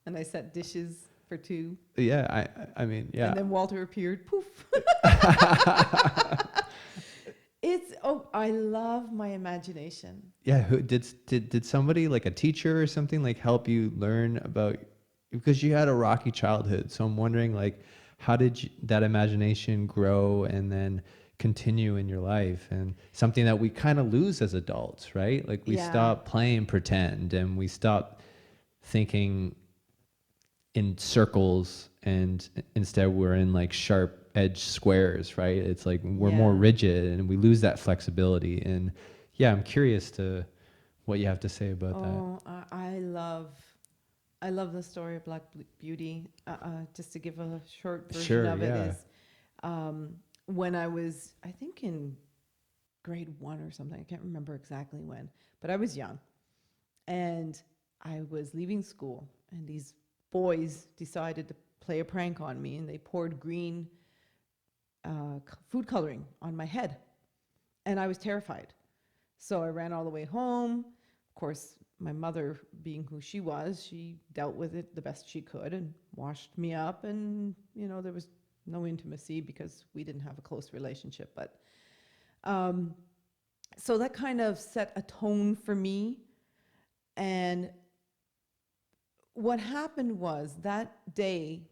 And I set dishes for 2. Yeah, I mean, yeah. And then Walter appeared, poof. I love my imagination. Yeah, who did somebody like a teacher or something like help you learn about, because you had a rocky childhood. So I'm wondering like, how did that imagination grow and then continue in your life? And something that we kind of lose as adults, right? Like we stop playing pretend and we stop thinking in circles, and instead we're in like sharp edge squares, right? It's like we're more rigid and we lose that flexibility. And yeah, I'm curious to what you have to say about that. I love the story of Black Beauty. Just to give a short version of it is, when I was, I think in grade 1 or something, I can't remember exactly when, but I was young, and I was leaving school, and these boys decided to play a prank on me, and they poured green food coloring on my head, and I was terrified. So I ran all the way home. Of course, my mother, being who she was, she dealt with it the best she could and washed me up, and there was no intimacy because we didn't have a close relationship. But so that kind of set a tone for me. And what happened was that day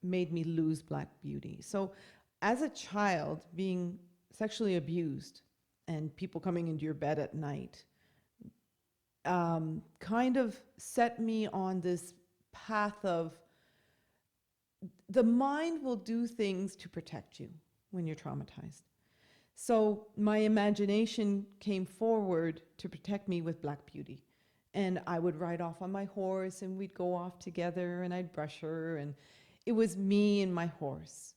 made me lose Black Beauty. So as a child, being sexually abused and people coming into your bed at night kind of set me on this path of the mind will do things to protect you when you're traumatized. So my imagination came forward to protect me with Black Beauty. And I would ride off on my horse and we'd go off together and I'd brush her, and it was me and my horse.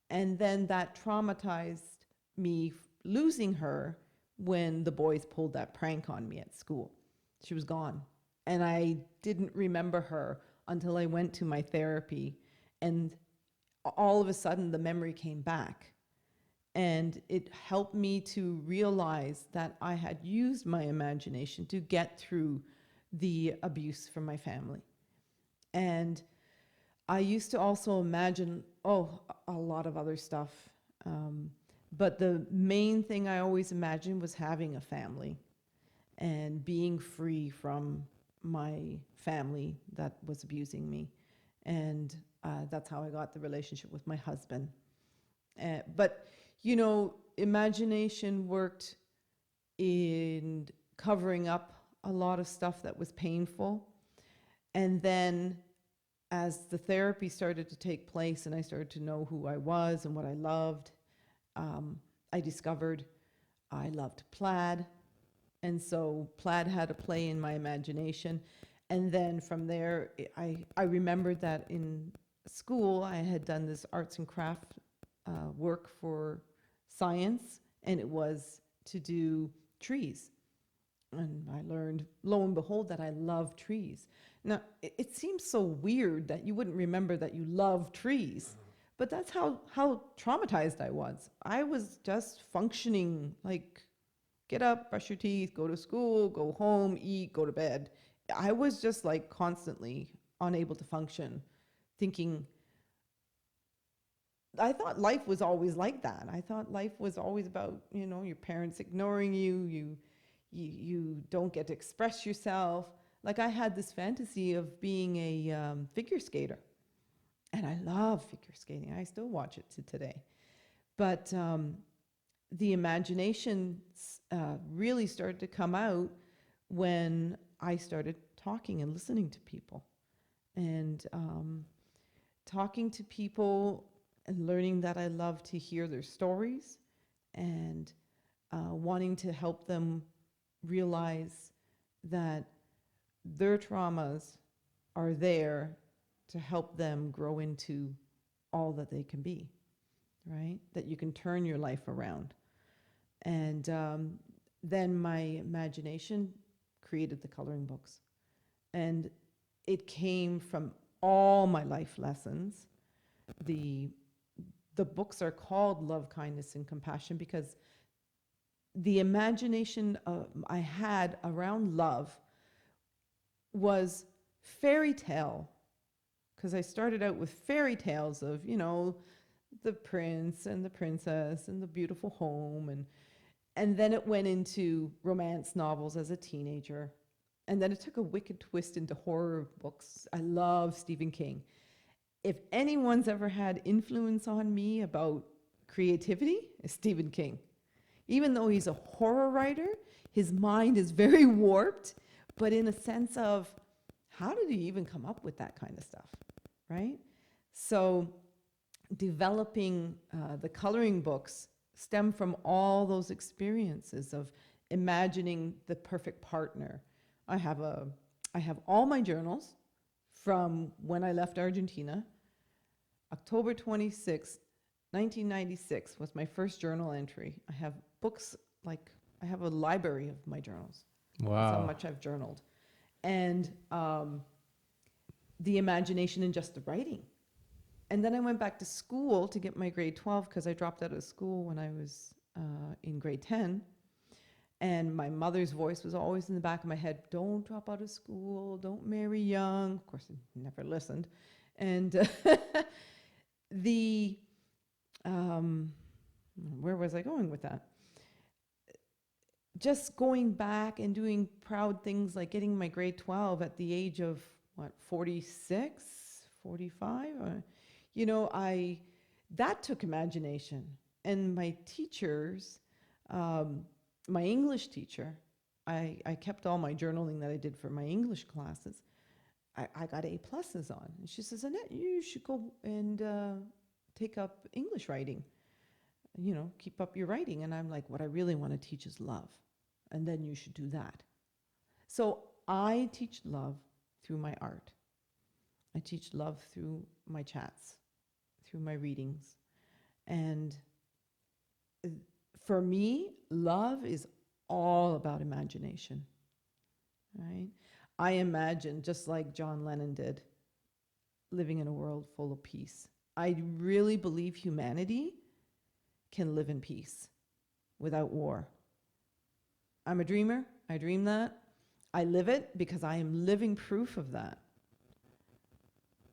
And then that traumatized me losing her when the boys pulled that prank on me at school. She was gone. And I didn't remember her until I went to my therapy, and all of a sudden the memory came back. And it helped me to realize that I had used my imagination to get through the abuse from my family. And I used to also imagine, a lot of other stuff. But the main thing I always imagined was having a family and being free from my family that was abusing me. And that's how I got the relationship with my husband. But, imagination worked in covering up a lot of stuff that was painful. And then as the therapy started to take place and I started to know who I was and what I loved, I discovered I loved plaid. And so plaid had a play in my imagination. And then from there, I remembered that in school, I had done this arts and craft work for science, and it was to do trees. And I learned, lo and behold, that I love trees. Now, it seems so weird that you wouldn't remember that you love trees, but that's how traumatized I was. I was just functioning like, get up, brush your teeth, go to school, go home, eat, go to bed. I was just like constantly unable to function, thinking, I thought life was always like that. I thought life was always about, your parents ignoring you, you don't get to express yourself. Like I had this fantasy of being a figure skater. And I love figure skating. I still watch it to today. But the imagination really started to come out when I started talking and listening to people. And talking to people and learning that I love to hear their stories and wanting to help them realize that their traumas are there to help them grow into all that they can be, right? That you can turn your life around. And then my imagination created the coloring books. And it came from all my life lessons. The books are called Love, Kindness, and Compassion because the imagination I had around love was fairy tale. Because I started out with fairy tales of, the prince and the princess and the beautiful home. And then it went into romance novels as a teenager. And then it took a wicked twist into horror books. I love Stephen King. If anyone's ever had influence on me about creativity, it's Stephen King. Even though he's a horror writer, his mind is very warped, but in a sense of, how did he even come up with that kind of stuff, right? So developing the coloring books stem from all those experiences of imagining the perfect partner. I have all my journals from when I left Argentina. October 26, 1996 was my first journal entry. I have books, I have a library of my journals. Wow. That's how much I've journaled. And the imagination and just the writing. And then I went back to school to get my grade 12 because I dropped out of school when I was in grade 10. And my mother's voice was always in the back of my head, don't drop out of school, don't marry young. Of course, I never listened. And where was I going with that? Just going back and doing proud things like getting my grade 12 at the age of, 46, 45? That took imagination. And my teachers, my English teacher, I kept all my journaling that I did for my English classes. I got A+ on. And she says, Annette, you should go and take up English writing. Keep up your writing. And I'm like, what I really want to teach is love. And then you should do that. So I teach love through my art. I teach love through my chats, through my readings. And for me, love is all about imagination, right? I imagine, just like John Lennon did, living in a world full of peace. I really believe humanity can live in peace without war. I'm a dreamer. I dream that. I live it because I am living proof of that.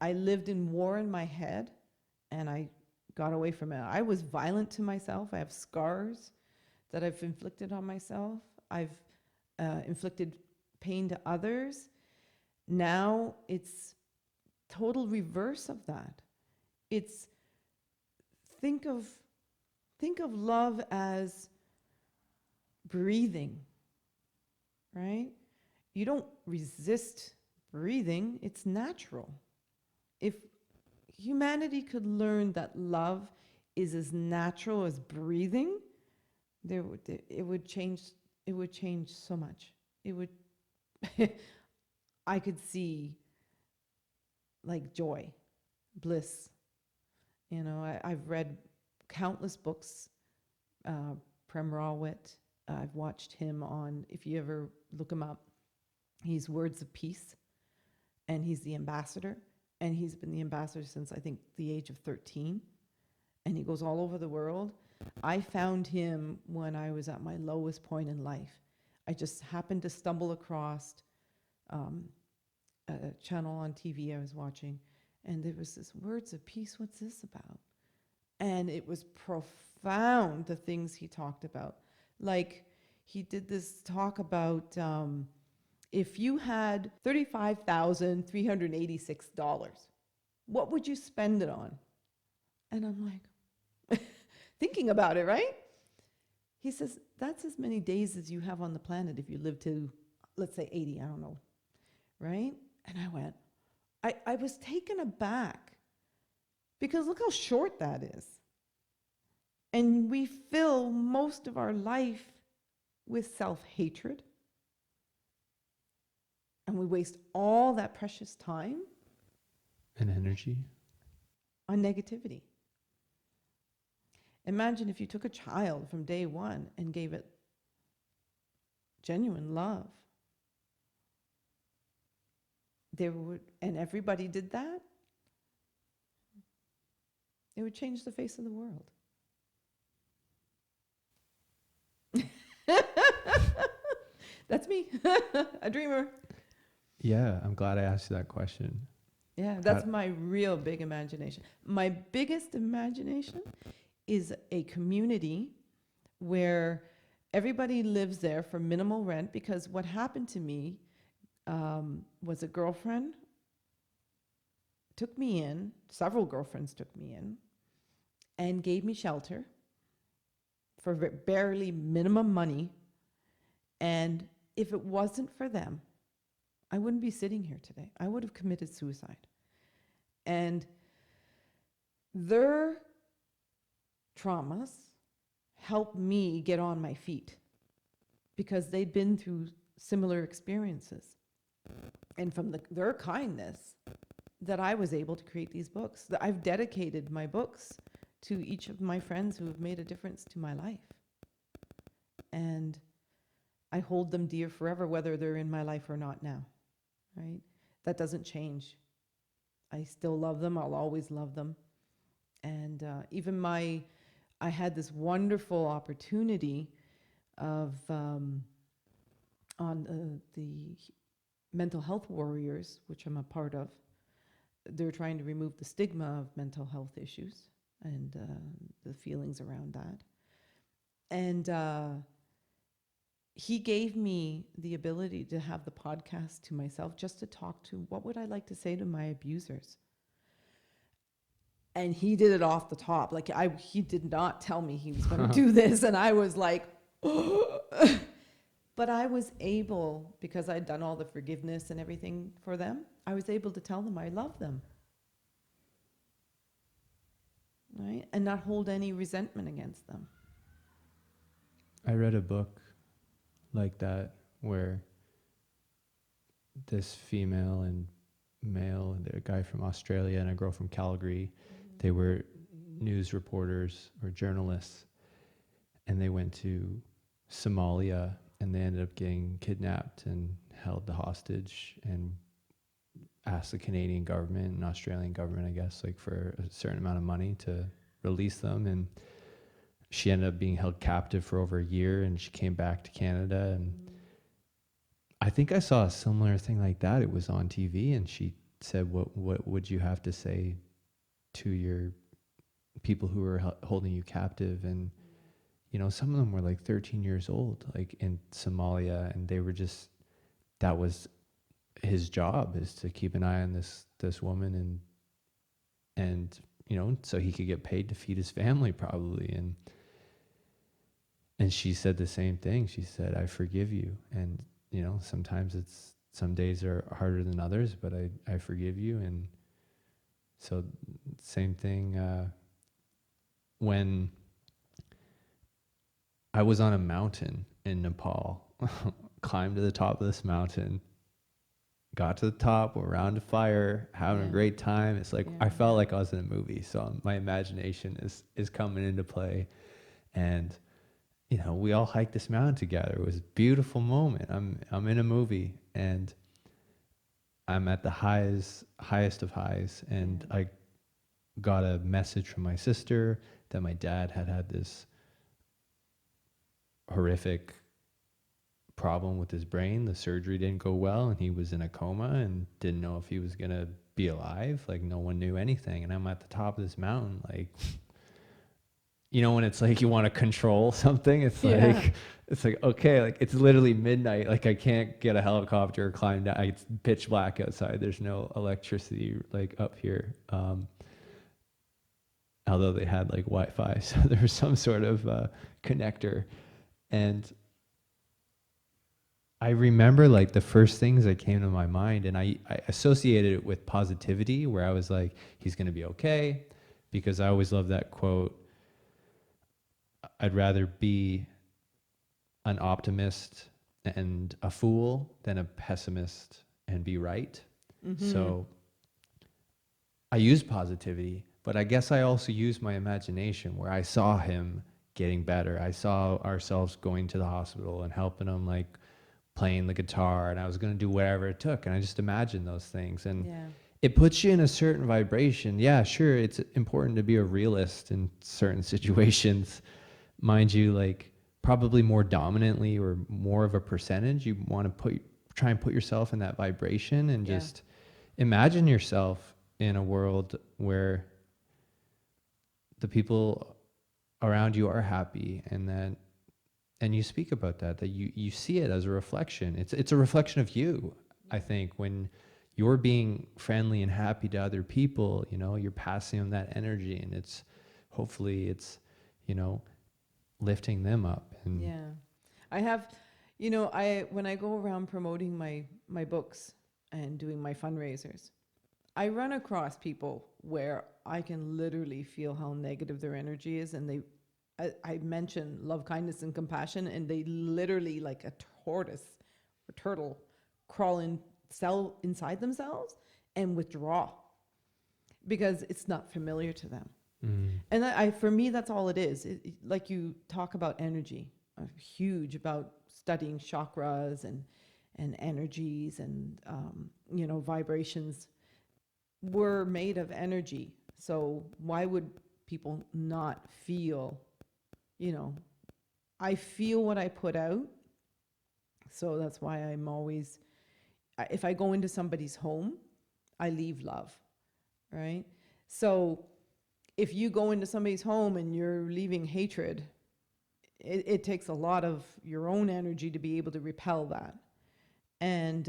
I lived in war in my head, and I got away from it. I was violent to myself. I have scars that I've inflicted on myself. I've inflicted pain to others. Now it's total reverse of that. It's think of love as breathing, right? You don't resist breathing, it's natural. If humanity could learn that love is as natural as breathing, it would change so much. It would I could see like joy, bliss. You know, I've read countless books, Prem Rawat. I've watched him on, if you ever look him up, he's Words of Peace, and he's the ambassador, and he's been the ambassador since I think the age of 13, and he goes all over the world. I found him when I was at my lowest point in life. I just happened to stumble across a channel on TV I was watching, and there was this Words of Peace, what's this about? And it was profound, the things he talked about. Like, he did this talk about if you had $35,386, what would you spend it on? And I'm like, thinking about it, right? He says, that's as many days as you have on the planet if you live to, let's say 80, I don't know, right? And I went, I was taken aback, because look how short that is. And we fill most of our life with self-hatred. And we waste all that precious time And energy. on negativity. Imagine if you took a child from day one and gave it genuine love. And everybody did that, it would change the face of the world. That's me, a dreamer. Yeah, I'm glad I asked you that question. Yeah, that's my real big imagination. My biggest imagination is a community where everybody lives there for minimal rent, because what happened to me was a girlfriend took me in, several girlfriends took me in, and gave me shelter for barely minimum money. And if it wasn't for them, I wouldn't be sitting here today. I would have committed suicide. And their traumas helped me get on my feet, because they'd been through similar experiences. And from their kindness that I was able to create these books. I've dedicated my books to each of my friends who have made a difference to my life. And I hold them dear forever, whether they're in my life or not now, right? That doesn't change. I still love them. I'll always love them. And I had this wonderful opportunity of, on the Mental Health Warriors, which I'm a part of. They're trying to remove the stigma of mental health issues and the feelings around that. And he gave me the ability to have the podcast to myself, just to talk to what would I like to say to my abusers. And he did it off the top. Like, he did not tell me he was going to do this. And I was like, but I was able, because I'd done all the forgiveness and everything for them, I was able to tell them I love them. Right? And not hold any resentment against them. I read a book like that where this female and male, a guy from Australia and a girl from Calgary, they were news reporters or journalists, and they went to Somalia, and they ended up getting kidnapped and held hostage, and asked the Canadian government and Australian government, I guess, like for a certain amount of money to release them. And she ended up being held captive for over a year, and she came back to Canada. And I think I saw a similar thing like that. It was on TV, and she said, what would you have to say to your people who were holding you captive? And, you know, some of them were like 13 years old, like in Somalia, and they were just, that was his job, is to keep an eye on this woman, and you know, so he could get paid to feed his family probably. And she said the same thing. She said, I forgive you. And, you know, sometimes some days are harder than others, but I forgive you. And so same thing, when I was on a mountain in Nepal, climbed to the top of this mountain, got to the top, around a fire, having a great time. It's like, I felt like I was in a movie. So my imagination is coming into play. And, you know, we all hiked this mountain together. It was a beautiful moment. I'm in a movie, and I'm at the highest of highs. And I got a message from my sister that my dad had this horrific problem with his brain. The surgery didn't go well, and he was in a coma and didn't know if he was gonna be alive. Like, no one knew anything. And I'm at the top of this mountain, like, you know, when it's like you want to control something, it's like, okay, like it's literally midnight. Like, I can't get a helicopter or climb down. It's pitch black outside. There's no electricity like up here. Although they had like Wi-Fi, so there was some sort of connector. And I remember like the first things that came to my mind, and I associated it with positivity, where I was like, he's going to be okay, because I always loved that quote. I'd rather be an optimist and a fool than a pessimist and be right. Mm-hmm. So I used positivity, but I guess I also used my imagination, where I saw him getting better. I saw ourselves going to the hospital and helping him, like playing the guitar, and I was going to do whatever it took. And I just imagined those things. And it puts you in a certain vibration. Yeah, sure, it's important to be a realist in certain situations. Mind you, like probably more dominantly or more of a percentage, you want to try and put yourself in that vibration and just imagine yourself in a world where the people around you are happy, and you speak about that you see it as a reflection. It's a reflection of you. I think when you're being friendly and happy to other people, you know, you're passing them that energy, and hopefully it's, you know, lifting them up. And I have, you know, when I go around promoting my books and doing my fundraisers, I run across people where I can literally feel how negative their energy is, and I mention love, kindness, and compassion, and they literally, like a tortoise or turtle, crawl inside themselves and withdraw because it's not familiar to them. And for me, that's all it is. Like you talk about energy, huge about studying chakras and energies and, you know, vibrations. We're made of energy. So why would people not feel, you know, I feel what I put out. So that's why I'm always, if I go into somebody's home, I leave love, right? So if you go into somebody's home and you're leaving hatred, it takes a lot of your own energy to be able to repel that. And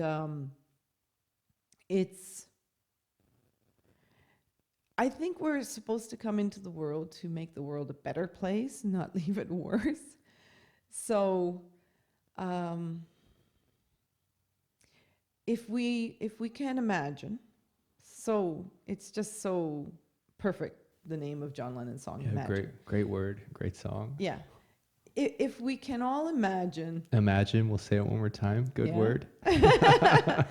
I think we're supposed to come into the world to make the world a better place, not leave it worse. So if we can imagine, so it's just so perfect, the name of John Lennon's song, Imagine. Great word, great song. Yeah. If we can all imagine. Imagine, we'll say it one more time. Good word. The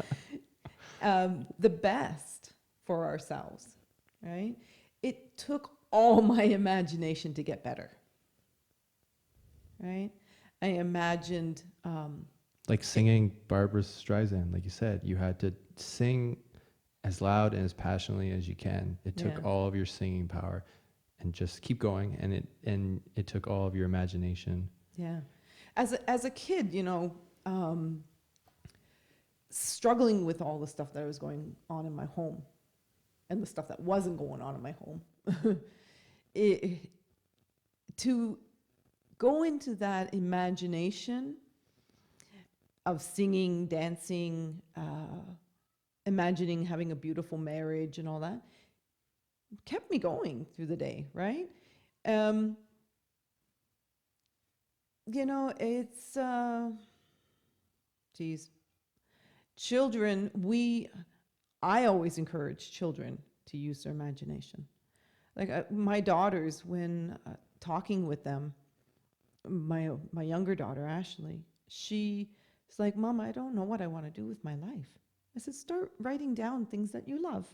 best for ourselves, right? It took all my imagination to get better, right? I imagined... like singing Barbra Streisand, like you said, you had to sing as loud and as passionately as you can. It took all of your singing power, and just keep going. And it took all of your imagination. Yeah. As a kid, you know, struggling with all the stuff that was going on in my home and the stuff that wasn't going on in my home. To go into that imagination of singing, dancing, imagining having a beautiful marriage and all that, kept me going through the day, right? You know, it's, children, I always encourage children to use their imagination. Like my daughters, when talking with them, my younger daughter, Ashley, she's like, Mom, I don't know what I want to do with my life. I said, start writing down things that you love.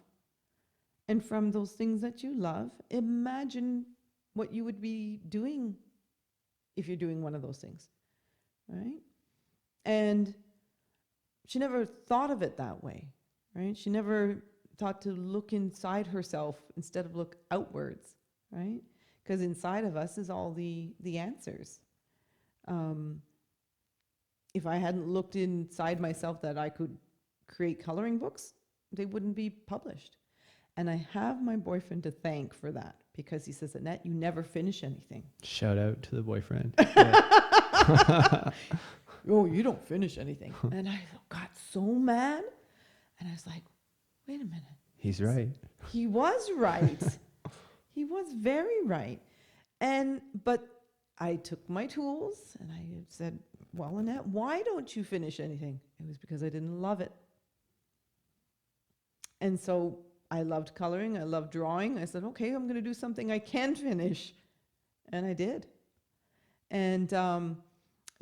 And from those things that you love, imagine what you would be doing if you're doing one of those things, right? And she never thought of it that way, right? She never thought to look inside herself instead of look outwards, right? Because inside of us is all the answers. If I hadn't looked inside myself that I could create coloring books, they wouldn't be published. And I have my boyfriend to thank for that, because he says, Annette, you never finish anything. Shout out to the boyfriend. Oh, you don't finish anything. And I got so mad. And I was like, wait a minute. He's right. He was right. He was very right. But I took my tools and I said, well, Annette, why don't you finish anything? It was because I didn't love it. And so I loved coloring. I loved drawing. I said, okay, I'm going to do something I can finish. And I did. And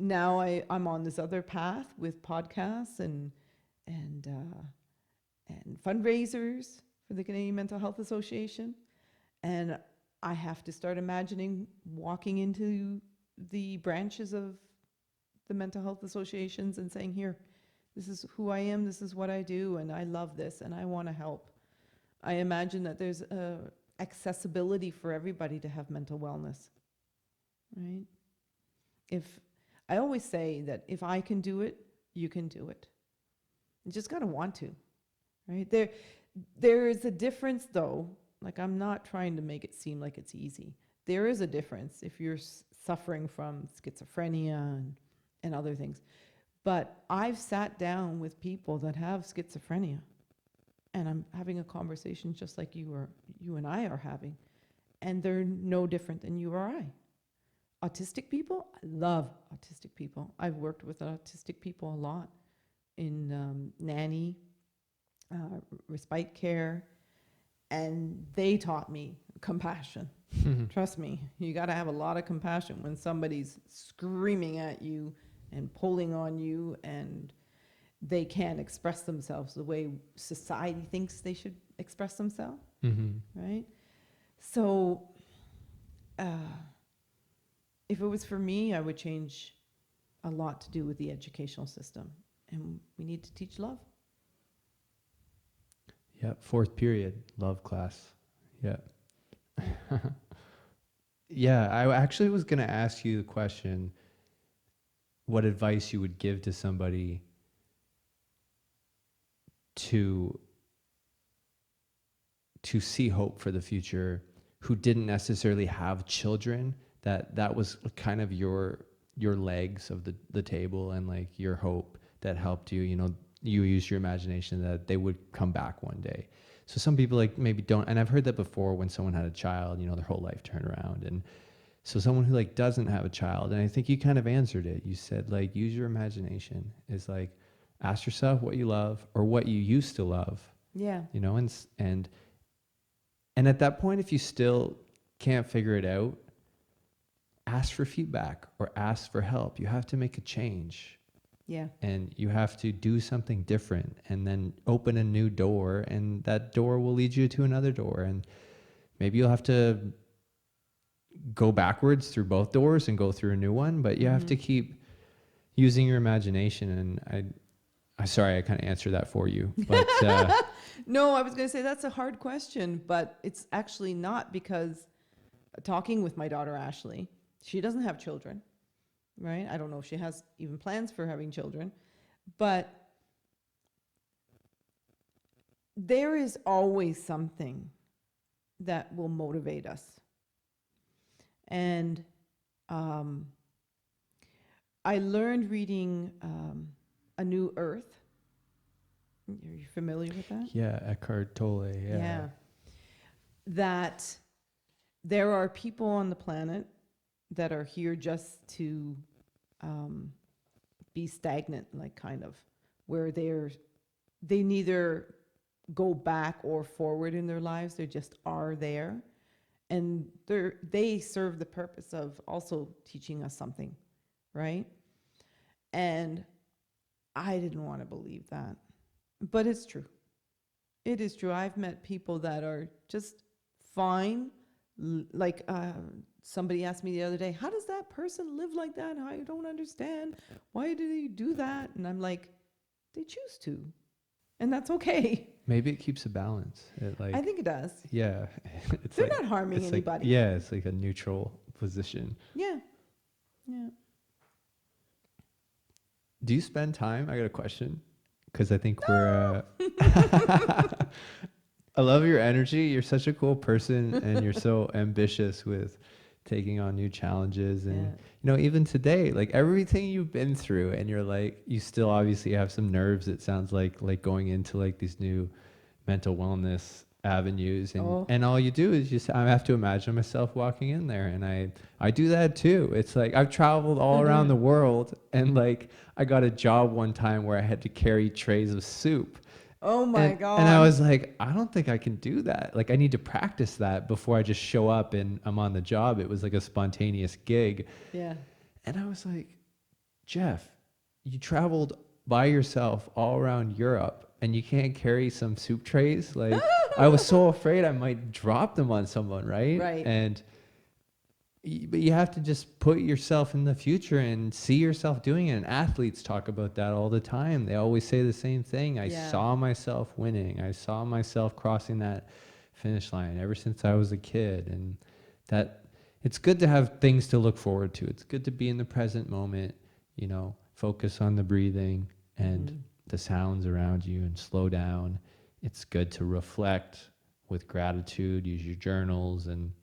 now I'm on this other path with podcasts and fundraisers for the Canadian Mental Health Association. And I have to start imagining walking into the branches of the mental health associations and saying, here, this is who I am, this is what I do, and I love this, and I want to help. I imagine that there's accessibility for everybody to have mental wellness, right? I always say that if I can do it, you can do it. You just got to want to, right? There is a difference, though. Like, I'm not trying to make it seem like it's easy. There is a difference if you're suffering from schizophrenia and other things. But I've sat down with people that have schizophrenia, and I'm having a conversation just like you and I are having, and they're no different than you or I. Autistic people, I love autistic people. I've worked with autistic people a lot in nanny, respite care, and they taught me compassion. Trust me, you got to have a lot of compassion when somebody's screaming at you and pulling on you and they can't express themselves the way society thinks they should express themselves, right? So if it was for me, I would change a lot to do with the educational system. And we need to teach love. Yep, 4th period, love class. Yep. Yeah, I actually was going to ask you the question, what advice you would give to somebody to see hope for the future who didn't necessarily have children, that was kind of your legs of the table and like your hope that helped you, you use your imagination that they would come back one day. So some people like maybe don't, and I've heard that before when someone had a child, their whole life turned around. And so someone who like doesn't have a child, and I think you kind of answered it. You said like, use your imagination. Is like, ask yourself what you love or what you used to love. Yeah. And at that point, if you still can't figure it out, ask for feedback or ask for help. You have to make a change. Yeah. And you have to do something different and then open a new door, and that door will lead you to another door. And maybe you'll have to go backwards through both doors and go through a new one, but you have to keep using your imagination. And I'm sorry, I kind of answered that for you. But no, I was going to say that's a hard question, but it's actually not, because talking with my daughter, Ashley, she doesn't have children. Right? I don't know if she has even plans for having children, but there is always something that will motivate us. And I learned reading A New Earth. Are you familiar with that? Yeah, Eckhart Tolle. Yeah. That there are people on the planet that are here just to be stagnant, like kind of, where they neither go back or forward in their lives. They just are there. And they serve the purpose of also teaching us something, right? And I didn't want to believe that. But it's true. It is true. I've met people that are just fine. Like somebody asked me the other day, how does that person live like that? I don't understand. Why do they do that? And I'm like, they choose to. And that's okay. Maybe it keeps a balance. I think it does. Yeah. It's They're not harming anybody. It's like a neutral position. Yeah. Do you spend time? I got a question. Because I think we're... I love your energy. You're such a cool person, and you're so ambitious with taking on new challenges. And, even today, like everything you've been through, and you're like, you still obviously have some nerves, it sounds like going into like these new mental wellness avenues. And all you do is just, I have to imagine myself walking in there. And I do that too. It's like, I've traveled all around the world, and like, I got a job one time where I had to carry trays of soup. Oh my God. And I was like, I don't think I can do that. Like, I need to practice that before I just show up and I'm on the job. It was like a spontaneous gig. Yeah. And I was like, Jeff, you traveled by yourself all around Europe and you can't carry some soup trays? Like, I was so afraid I might drop them on someone, right? Right. But you have to just put yourself in the future and see yourself doing it. And athletes talk about that all the time. They always say the same thing. I saw myself winning. I saw myself crossing that finish line ever since I was a kid. And that it's good to have things to look forward to. It's good to be in the present moment, focus on the breathing and the sounds around you and slow down. It's good to reflect with gratitude, use your journals and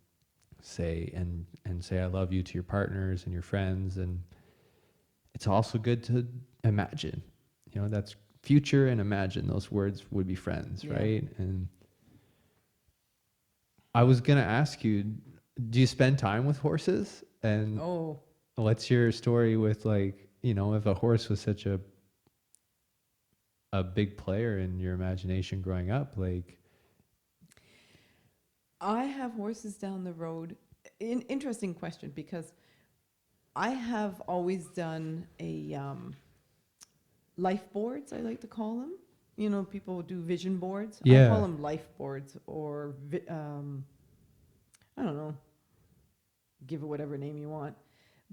say I love you to your partners and your friends. And it's also good to imagine, that's future and imagine. Those words would be friends, right? And I was going to ask you, do you spend time with horses? And what's your story with, like, if a horse was such a big player in your imagination growing up, like... I have horses down the road. Interesting question, because I have always done a life boards, I like to call them. People do vision boards. I call them life boards, or I don't know, give it whatever name you want.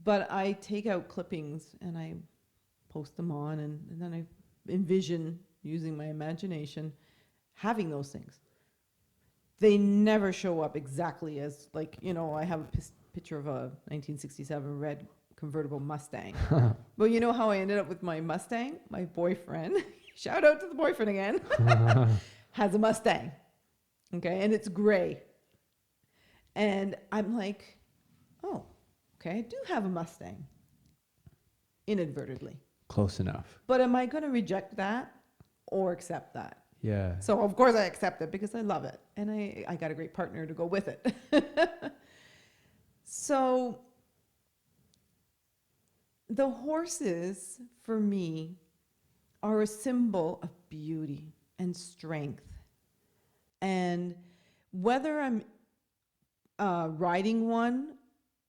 But I take out clippings and I post them on, and then I envision, using my imagination, having those things. They never show up exactly as, like, I have a picture of a 1967 red convertible Mustang. But you know how I ended up with my Mustang? My boyfriend, shout out to the boyfriend again, has a Mustang. Okay, and it's gray. And I'm like, oh, okay, I do have a Mustang. Inadvertently. Close enough. But am I going to reject that or accept that? Yeah. So of course I accept it because I love it, and I got a great partner to go with it. So the horses, for me, are a symbol of beauty and strength. And whether I'm riding one,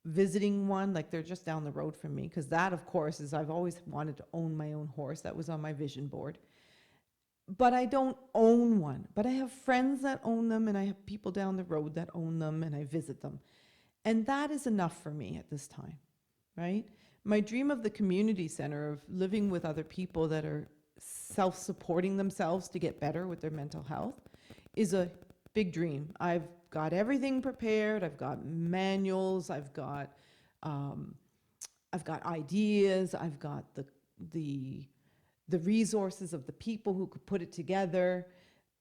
visiting one, like they're just down the road from me, because that, of course, is, I've always wanted to own my own horse. That was on my vision board. But I don't own one. But I have friends that own them, and I have people down the road that own them, and I visit them. And that is enough for me at this time, right? My dream of the community center, of living with other people that are self-supporting themselves to get better with their mental health, is a big dream. I've got everything prepared. I've got manuals. I've got ideas. I've got the resources of the people who could put it together.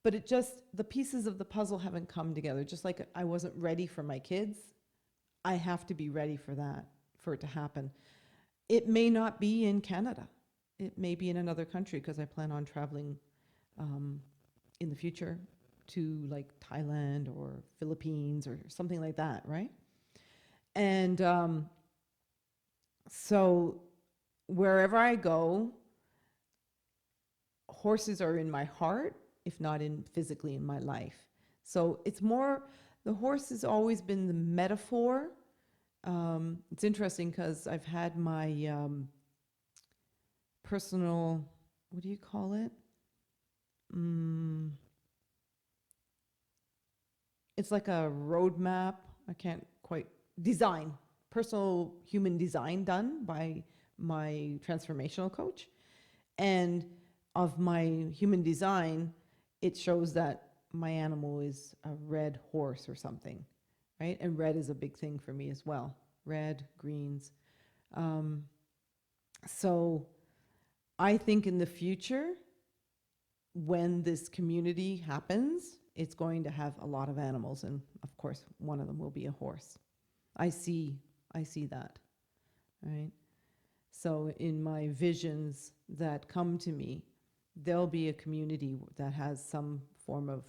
but it just, the pieces of the puzzle haven't come together. Just like I wasn't ready for my kids, I have to be ready for that, for it to happen. It may not be in Canada. It may be in another country, because I plan on traveling in the future to like Thailand or Philippines or something like that, right? And so wherever I go, horses are in my heart, if not in physically in my life. So it's more, the horse has always been the metaphor. It's interesting because I've had my personal, what do you call it? It's like a roadmap. I can't quite, design, personal human design done by my transformational coach. And of my human design, it shows that my animal is a red horse or something, right? And red is a big thing for me as well. Red, greens. So I think in the future, when this community happens, it's going to have a lot of animals. And of course, one of them will be a horse. I see that, right? So in my visions that come to me, there'll be a community that has some form of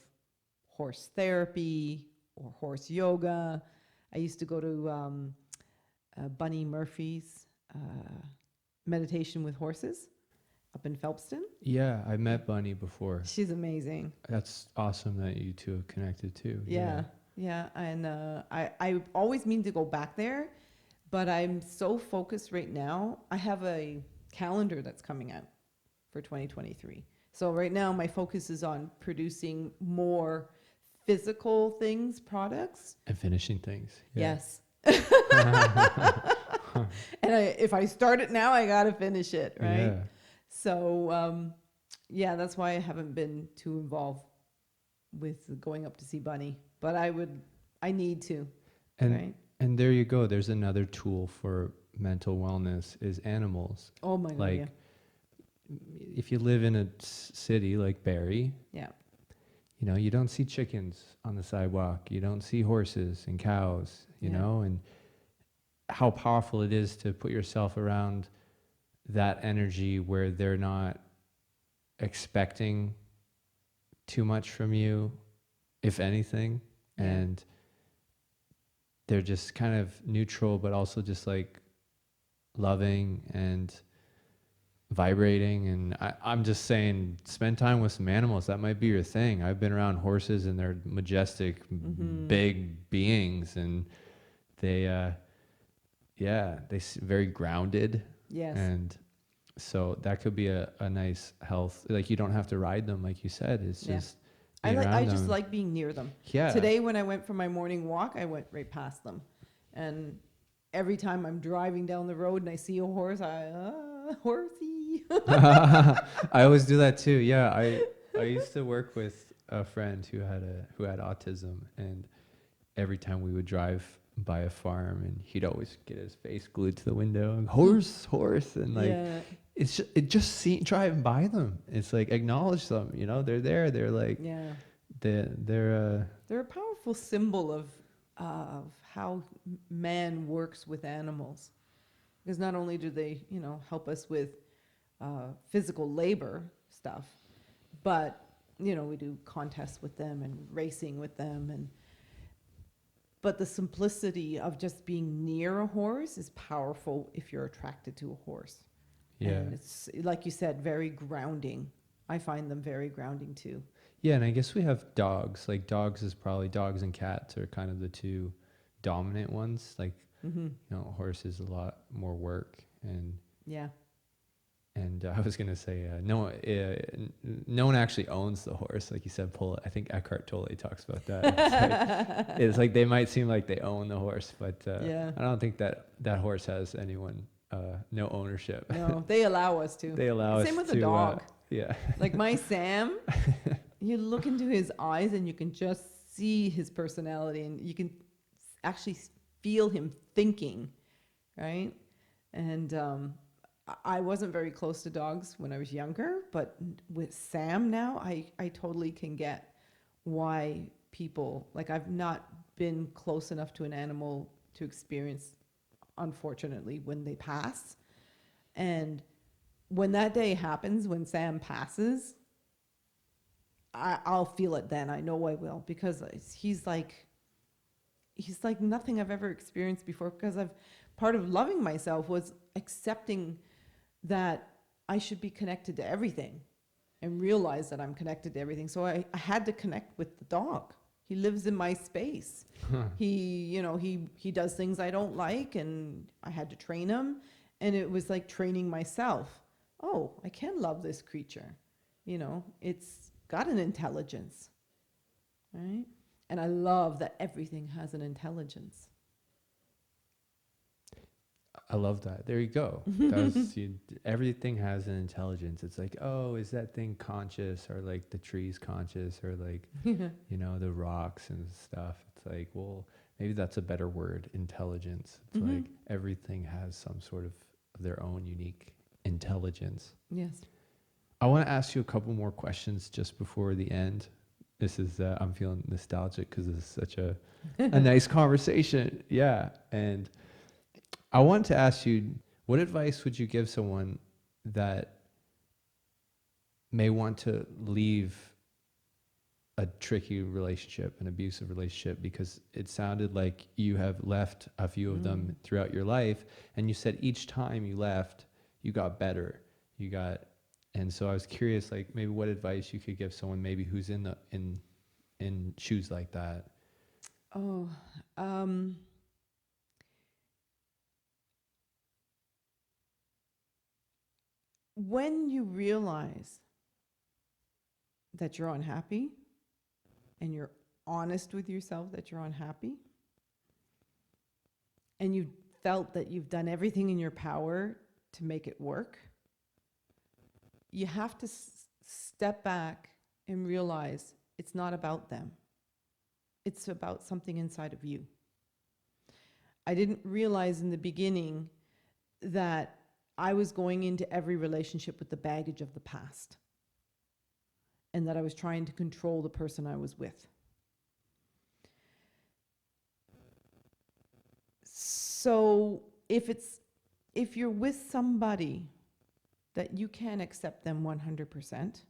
horse therapy or horse yoga. I used to go to Bunny Murphy's meditation with horses up in Phelpston. Yeah, I met Bunny before. She's amazing. That's awesome that you two have connected too. Yeah. And I always mean to go back there, but I'm so focused right now. I have a calendar that's coming out for 2023. So right now my focus is on producing more physical things, products. And finishing things. Yeah. Yes. And if I start it now, I got to finish it, right? Yeah. So, that's why I haven't been too involved with going up to see Bunny. But I need to, right? And there you go. There's another tool for mental wellness is animals. Oh my God, like, yeah. If you live in a city like Barrie, Yeah. you know, you don't see chickens on the sidewalk. You don't see horses and cows, you know, and how powerful it is to put yourself around that energy where they're not expecting too much from you, if anything, and they're just kind of neutral, but also just like loving and vibrating. And I'm just saying, spend time with some animals. That might be your thing. I've been around horses and they're majestic, big beings, and they very grounded. Yes. And so that could be a nice health. Like, you don't have to ride them, like you said. It's just I just like being near them. Yeah. Today when I went for my morning walk, I went right past them, and every time I'm driving down the road and I see a horse, horsey. I always do that too. Yeah, I used to work with a friend who had autism, and every time we would drive by a farm, and he'd always get his face glued to the window and horse, and like it just driving by them. It's like, acknowledge them, you know, they're there. They're like they're a powerful symbol of how man works with animals, because not only do they, you know, help us with physical labor stuff, but, you know, we do contests with them and racing with them, but the simplicity of just being near a horse is powerful if you're attracted to a horse. Yeah. And it's, like you said, very grounding. I find them very grounding too. Yeah, and I guess we have dogs. Like, dogs and cats are kind of the two dominant ones. Like, you know, horse is a lot more work, and And I was gonna say, no one actually owns the horse, like you said. I think Eckhart Tolle talks about that. It's like they might seem like they own the horse, but I don't think that horse has anyone, no ownership. No, they allow us to. They allow us to. Same with the dog. Yeah. Like my Sam, you look into his eyes and you can just see his personality, and you can actually feel him thinking, right? And I wasn't very close to dogs when I was younger, but with Sam now, I totally can get why people, like, I've not been close enough to an animal to experience, unfortunately, when they pass. And when that day happens, when Sam passes, I'll feel it then. I know I will, because he's like nothing I've ever experienced before, because part of loving myself was accepting that I should be connected to everything and realize that I'm connected to everything. So I had to connect with the dog. He lives in my space. He does things I don't like, and I had to train him. And it was like training myself. Oh, I can love this creature. It's got an intelligence, right? And I love that everything has an intelligence. I love that. There you go. Everything has an intelligence. It's like, oh, is that thing conscious, or like the tree's conscious, or like, the rocks and stuff. It's like, well, maybe that's a better word, intelligence. It's like everything has some sort of their own unique intelligence. Yes. I want to ask you a couple more questions just before the end. This is, I'm feeling nostalgic because this is such a nice conversation. Yeah. And I wanted to ask you, what advice would you give someone that may want to leave a tricky relationship, an abusive relationship? Because it sounded like you have left a few of them throughout your life, and you said each time you left, you got better. And so I was curious, like, maybe what advice you could give someone maybe who's in shoes like that. Oh, when you realize that you're unhappy and you're honest with yourself that you're unhappy, and you felt that you've done everything in your power to make it work, you have to step back and realize it's not about them. It's about something inside of you. I didn't realize in the beginning that I was going into every relationship with the baggage of the past, and that I was trying to control the person I was with. So if you're with somebody that you can't accept them 100%,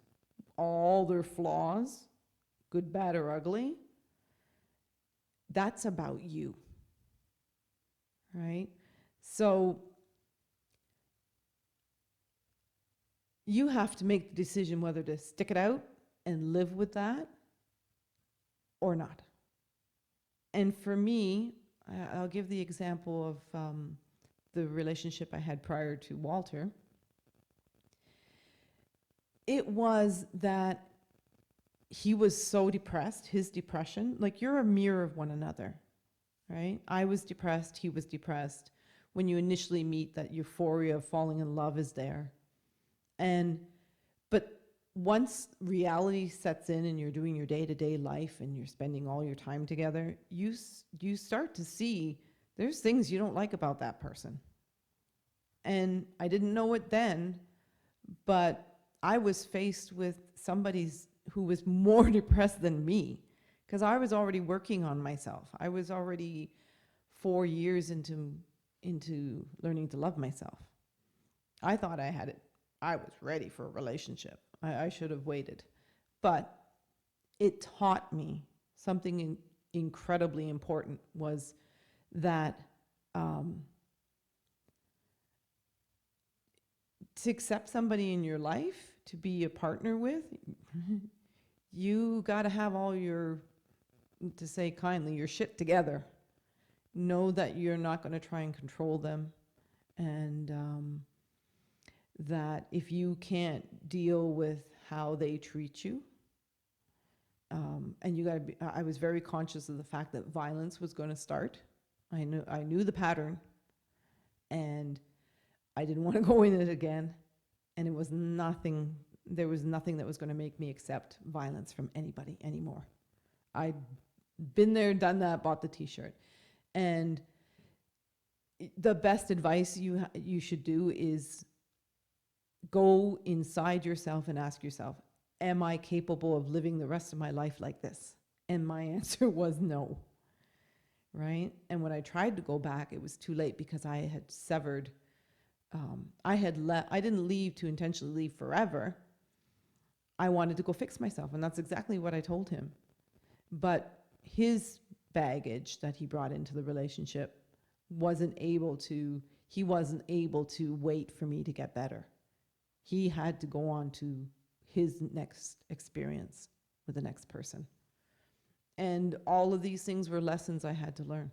all their flaws, good, bad, or ugly, that's about you, right? So you have to make the decision whether to stick it out and live with that or not. And for me, I'll give the example of the relationship I had prior to Walter. It was that he was so depressed, his depression, like, you're a mirror of one another, right? I was depressed, he was depressed. When you initially meet, that euphoria of falling in love is there. But once reality sets in and you're doing your day-to-day life and you're spending all your time together, you start to see there's things you don't like about that person. And I didn't know it then, but I was faced with somebody who was more depressed than me, because I was already working on myself. I was already 4 years into learning to love myself. I thought I had it. I was ready for a relationship. I should have waited. But it taught me something incredibly important, was that to accept somebody in your life, to be a partner with, you got to have all your, to say kindly, your shit together. Know that you're not going to try and control them, and that if you can't deal with how they treat you, and you got to be, I was very conscious of the fact that violence was going to start. I knew the pattern, and I didn't want to go in it again, and there was nothing that was going to make me accept violence from anybody anymore. I'd been there, done that, bought the t-shirt. And the best advice you should do is go inside yourself and ask yourself, am I capable of living the rest of my life like this? And my answer was no, right? And when I tried to go back, it was too late because I had severed. I didn't leave to intentionally leave forever. I wanted to go fix myself, and that's exactly what I told him. But his baggage that he brought into the relationship he wasn't able to wait for me to get better. He had to go on to his next experience with the next person. And all of these things were lessons I had to learn.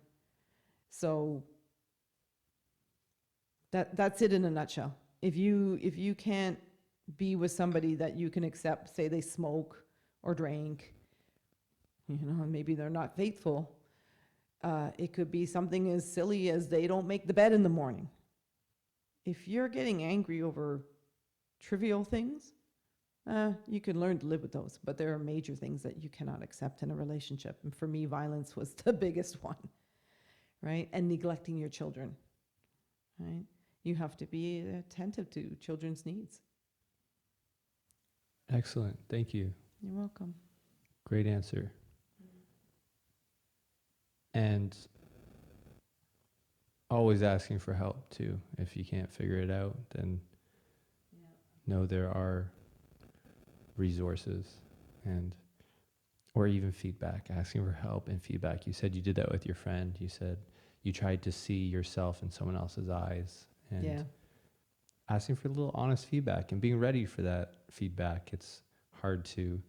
So that's it in a nutshell. If you can't be with somebody that you can accept, say they smoke or drink, maybe they're not faithful. It could be something as silly as they don't make the bed in the morning. If you're getting angry over trivial things, you can learn to live with those. But there are major things that you cannot accept in a relationship. And for me, violence was the biggest one, right? And neglecting your children, right? You have to be attentive to children's needs. Excellent. Thank you. You're welcome. Great answer. And always asking for help too. If you can't figure it out, then know there are resources or even feedback, asking for help and feedback. You said you did that with your friend. You said you tried to see yourself in someone else's eyes, and asking for a little honest feedback and being ready for that feedback. It's hard to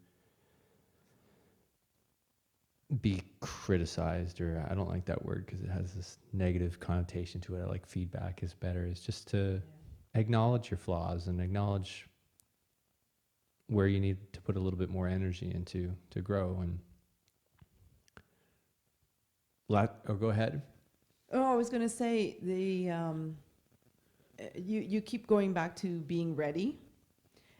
be criticized, or I don't like that word because it has this negative connotation to it. I like feedback is better. It's just to acknowledge your flaws and acknowledge where you need to put a little bit more energy into to grow. And go ahead. Oh, I was going to say you keep going back to being ready,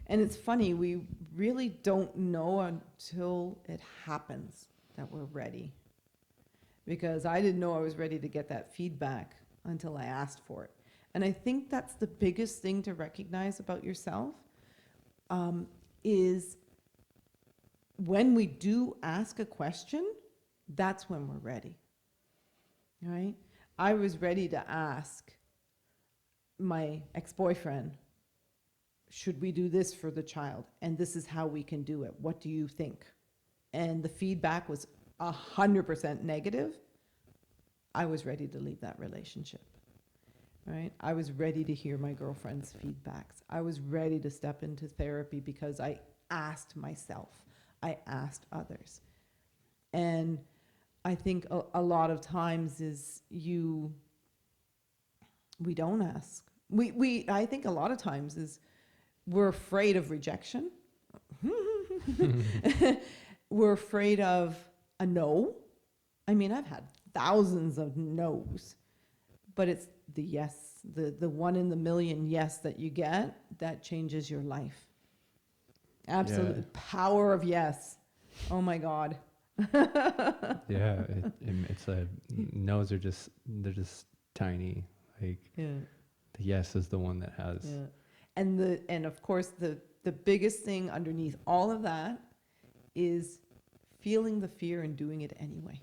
and it's funny, we really don't know until it happens that we're ready, because I didn't know I was ready to get that feedback until I asked for it. And I think that's the biggest thing to recognize about yourself, is when we do ask a question, that's when we're ready, right? I was ready to ask my ex-boyfriend, should we do this for the child? And this is how we can do it. What do you think? And the feedback was 100% negative. I was ready to leave that relationship, right? I was ready to hear my girlfriend's feedbacks. I was ready to step into therapy because I asked myself. I asked others. And I think a lot of times we don't ask. I think a lot of times is we're afraid of rejection. We're afraid of a no. I mean, I've had thousands of no's, but it's the yes, the 1 in a million yes that you get, that changes your life. Absolute power of yes. Oh my God. It's no's are they're just tiny. Like the yes is the one that has. Yeah. And of course the biggest thing underneath all of that is feeling the fear and doing it anyway.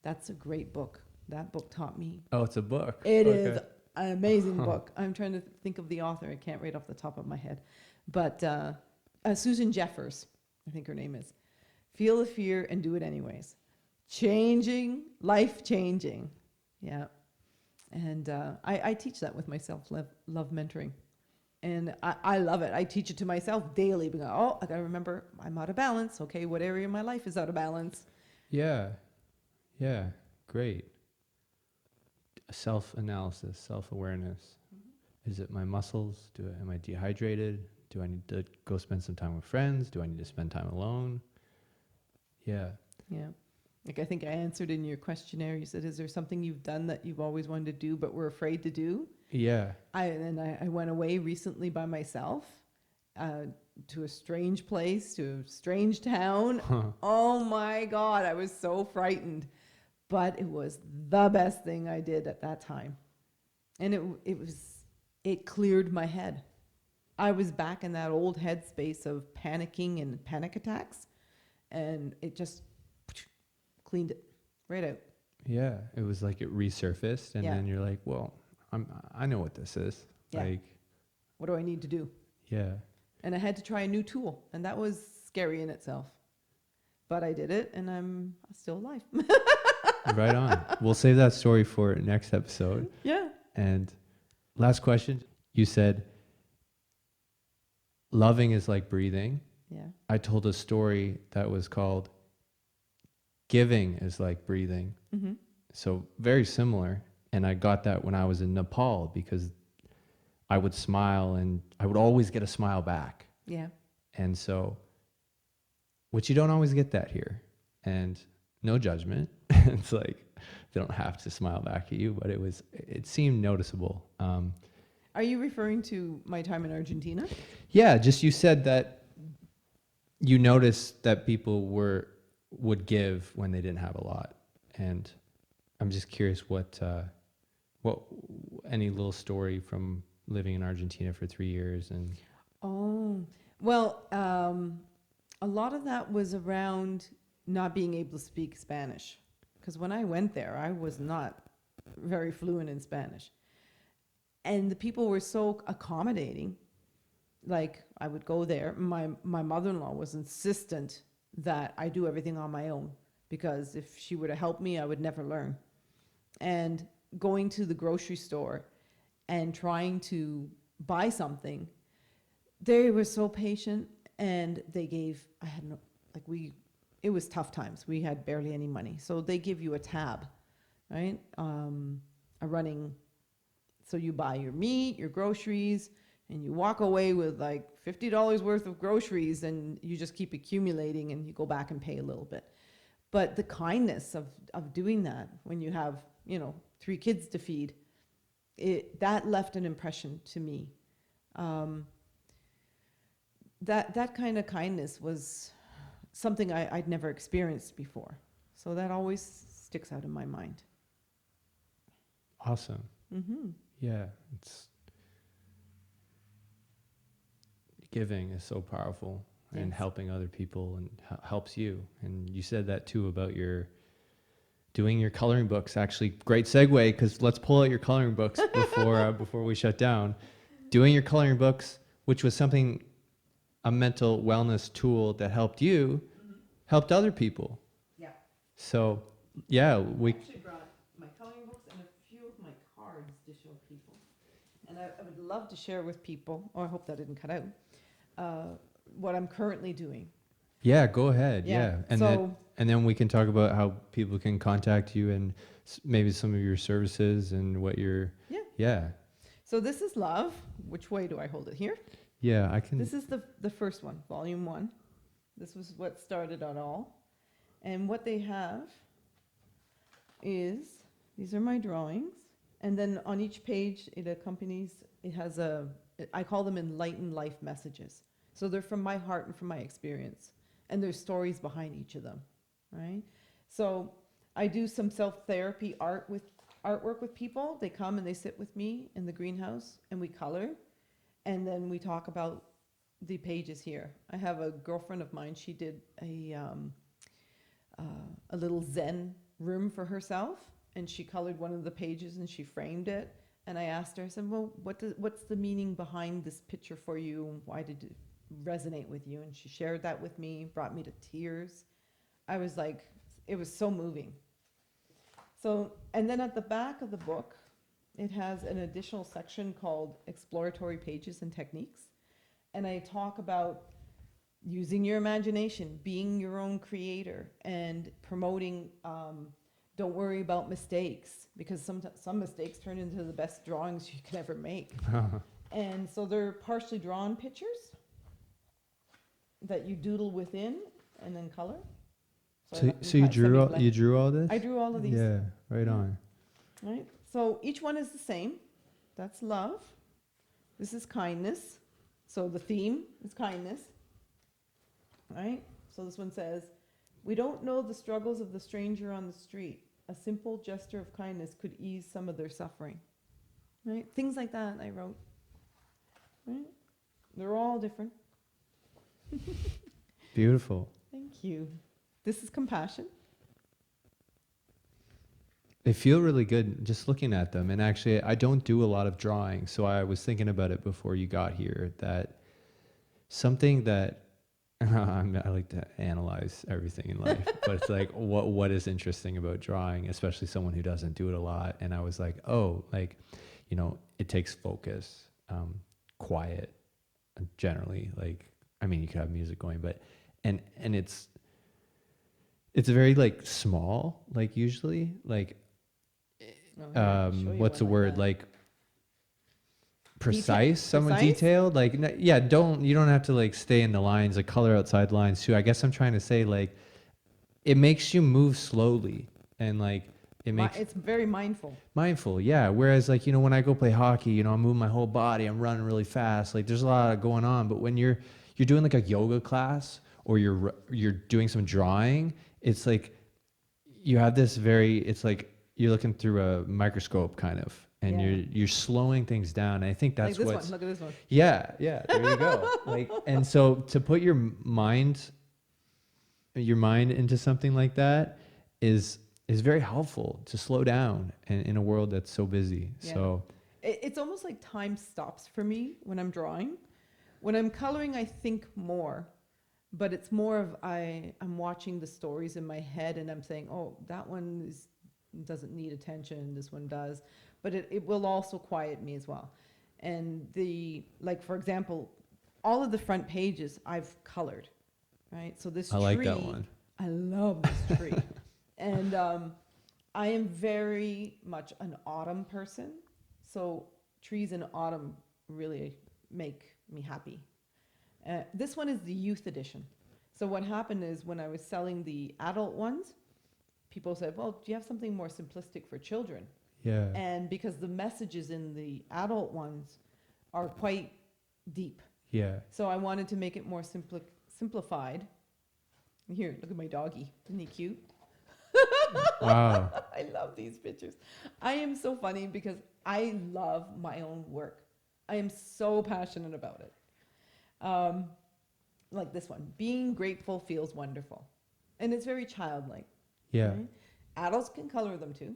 That's a great book. That book taught me. Oh, it's a book. It is an amazing book. I'm trying to think of the author. I can't right off the top of my head. But Susan Jeffers, I think her name is. Feel the fear and do it anyways. Life changing. Yeah. And I teach that with my self-love mentoring. And I love it. I teach it to myself daily. Because, I got to remember, I'm out of balance. Okay, what area of my life is out of balance? Yeah. Great. Self-analysis, self-awareness. Mm-hmm. Is it my muscles? Am I dehydrated? Do I need to go spend some time with friends? Do I need to spend time alone? Yeah. Like I think I answered in your questionnaire. You said, is there something you've done that you've always wanted to do but were afraid to do? Yeah. I went away recently by myself to a strange place, to a strange town. Oh my God, I was so frightened. But it was the best thing I did at that time. And it cleared my head. I was back in that old headspace of panicking and panic attacks, and it just cleaned it right out. Yeah, it was like it resurfaced, and Yeah. then you're like, well, I know what this is. Yeah. Like, What do I need to do? yeah. And I had to try a new tool, and that was scary in itself. But I did it, and I'm still alive. Right on. We'll save that story for next episode. Yeah. And last question. You said loving is like breathing. Yeah. I told a story that was called giving is like breathing. Mm-hmm. So very similar. And I got that when I was in Nepal, because I would smile and I would always get a smile back. Yeah. And so, which you don't always get that here. And no judgment. It's like, they don't have to smile back at you, but it seemed noticeable. Are you referring to my time in Argentina? Yeah, just you said that you noticed that people would give when they didn't have a lot. And I'm just curious what any little story from living in Argentina for 3 years and Oh, well, a lot of that was around not being able to speak Spanish. Because when I went there, I was not very fluent in Spanish. And the people were so accommodating. Like, I would go there. My mother-in-law was insistent that I do everything on my own, because if she were to help me, I would never learn. And going to the grocery store and trying to buy something, they were so patient, and they gave, I had no, like it was tough times. We had barely any money. So they give you a tab, right? A running, so you buy your meat, your groceries, and you walk away with like $50 worth of groceries, and you just keep accumulating, and you go back and pay a little bit. But the kindness of doing that when you have, 3 kids to feed, that left an impression to me. That kind of kindness was something I'd never experienced before. So that always sticks out in my mind. awesome. Mm-hmm. Yeah, it's giving is so powerful, and Yes. helping other people and helps you. And you said that too about your doing your coloring books. Actually, great segue, because let's pull out your coloring books before we shut down. Doing your coloring books, which was something, a mental wellness tool that helped you, helped other people. Yeah. So, yeah, I actually brought my coloring books and a few of my cards to show people. And I would love to share with people, or I hope that didn't cut out, what I'm currently doing. yeah, go ahead. Yeah. So, And then we can talk about how people can contact you, and maybe some of your services and what you're. Yeah. Yeah. so this is love. Which way do I hold it? Here? Yeah, I can. This is the first one, volume 1. This was what started it all. And what they have is, these are my drawings. And then on each page, it has I call them enlightened life messages. So they're from my heart and from my experience. And there's stories behind each of them, right? So I do some self-therapy artwork with people. They come and they sit with me in the greenhouse, and we color. And then we talk about the pages here. I have a girlfriend of mine. She did a little Zen room for herself, and she colored one of the pages and she framed it. And I asked her, I said, well, what's the meaning behind this picture for you? Why did it resonate with you? And she shared that with me, brought me to tears. I was like, it was so moving. So, and then at the back of the book, it has an additional section called Exploratory Pages and Techniques. And I talk about using your imagination, being your own creator, and promoting, don't worry about mistakes, because some mistakes turn into the best drawings you can ever make. And so they're partially drawn pictures that you doodle within and then color. So you drew all this? I drew all of these. Yeah, right on. Right? So each one is the same. That's love. This is kindness. So the theme is kindness. Right? So this one says, we don't know the struggles of the stranger on the street. A simple gesture of kindness could ease some of their suffering. Right? Things like that I wrote. Right? They're all different. Beautiful. Thank you. This is compassion. They feel really good just looking at them. And actually, I don't do a lot of drawing. So I was thinking about it before you got here, that something that I like to analyze everything in life, but it's like, what is interesting about drawing, especially someone who doesn't do it a lot. And I was like, oh, like, you know, it takes focus, quiet, generally. Like, I mean, you could have music going, but, and it's very like small, like usually, like, what's the word, like precise, somewhat detailed, like, yeah, you don't have to like stay in the lines, like color outside lines too. I guess I'm trying to say, like, it makes you move slowly, and like It's very mindful. Yeah. Whereas, like, you know, when I go play hockey, you know, I'm moving my whole body, I'm running really fast, like there's a lot going on. But when you're doing like a yoga class, or you're doing some drawing, it's like you have this it's like you're looking through a microscope kind of, and you're slowing things down. And I think that's like this one. Look at this one. Yeah, there you go. Like, and so to put your mind into something like that is very helpful, to slow down in a world that's so busy. Yeah. So it's almost like time stops for me when I'm drawing. When I'm coloring, I think more, but it's more of I'm watching the stories in my head, and I'm saying, oh, that one doesn't need attention, this one does. But it will also quiet me as well. And like, for example, all of the front pages I've colored, right? So this tree. I like that one. I love this tree. And I am very much an autumn person. So trees in autumn really make me happy. This one is the youth edition. So what happened is, when I was selling the adult ones, people said, well, do you have something more simplistic for children? Yeah. And because the messages in the adult ones are quite deep. Yeah. So I wanted to make it more simplified. Here, look at my doggy. Isn't he cute? Wow. I love these pictures. I am so funny because I love my own work. I am so passionate about it. Like this one, being grateful feels wonderful. And it's very childlike. Yeah. Right? Adults can color them too.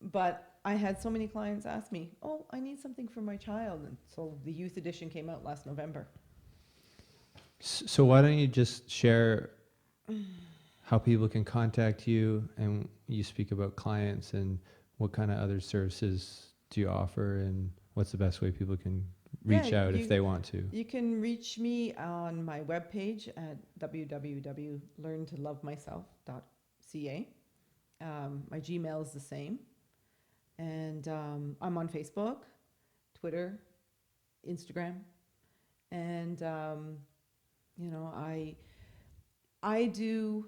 But I had so many clients ask me, oh, I need something for my child. And so the youth edition came out last November. So why don't you just share how people can contact you, and you speak about clients, and what kind of other services do you offer, and what's the best way people can reach out if they want to? You can reach me on my webpage at www.learntolovemyself.ca. My Gmail is the same. And I'm on Facebook, Twitter, Instagram. And, you know, I do,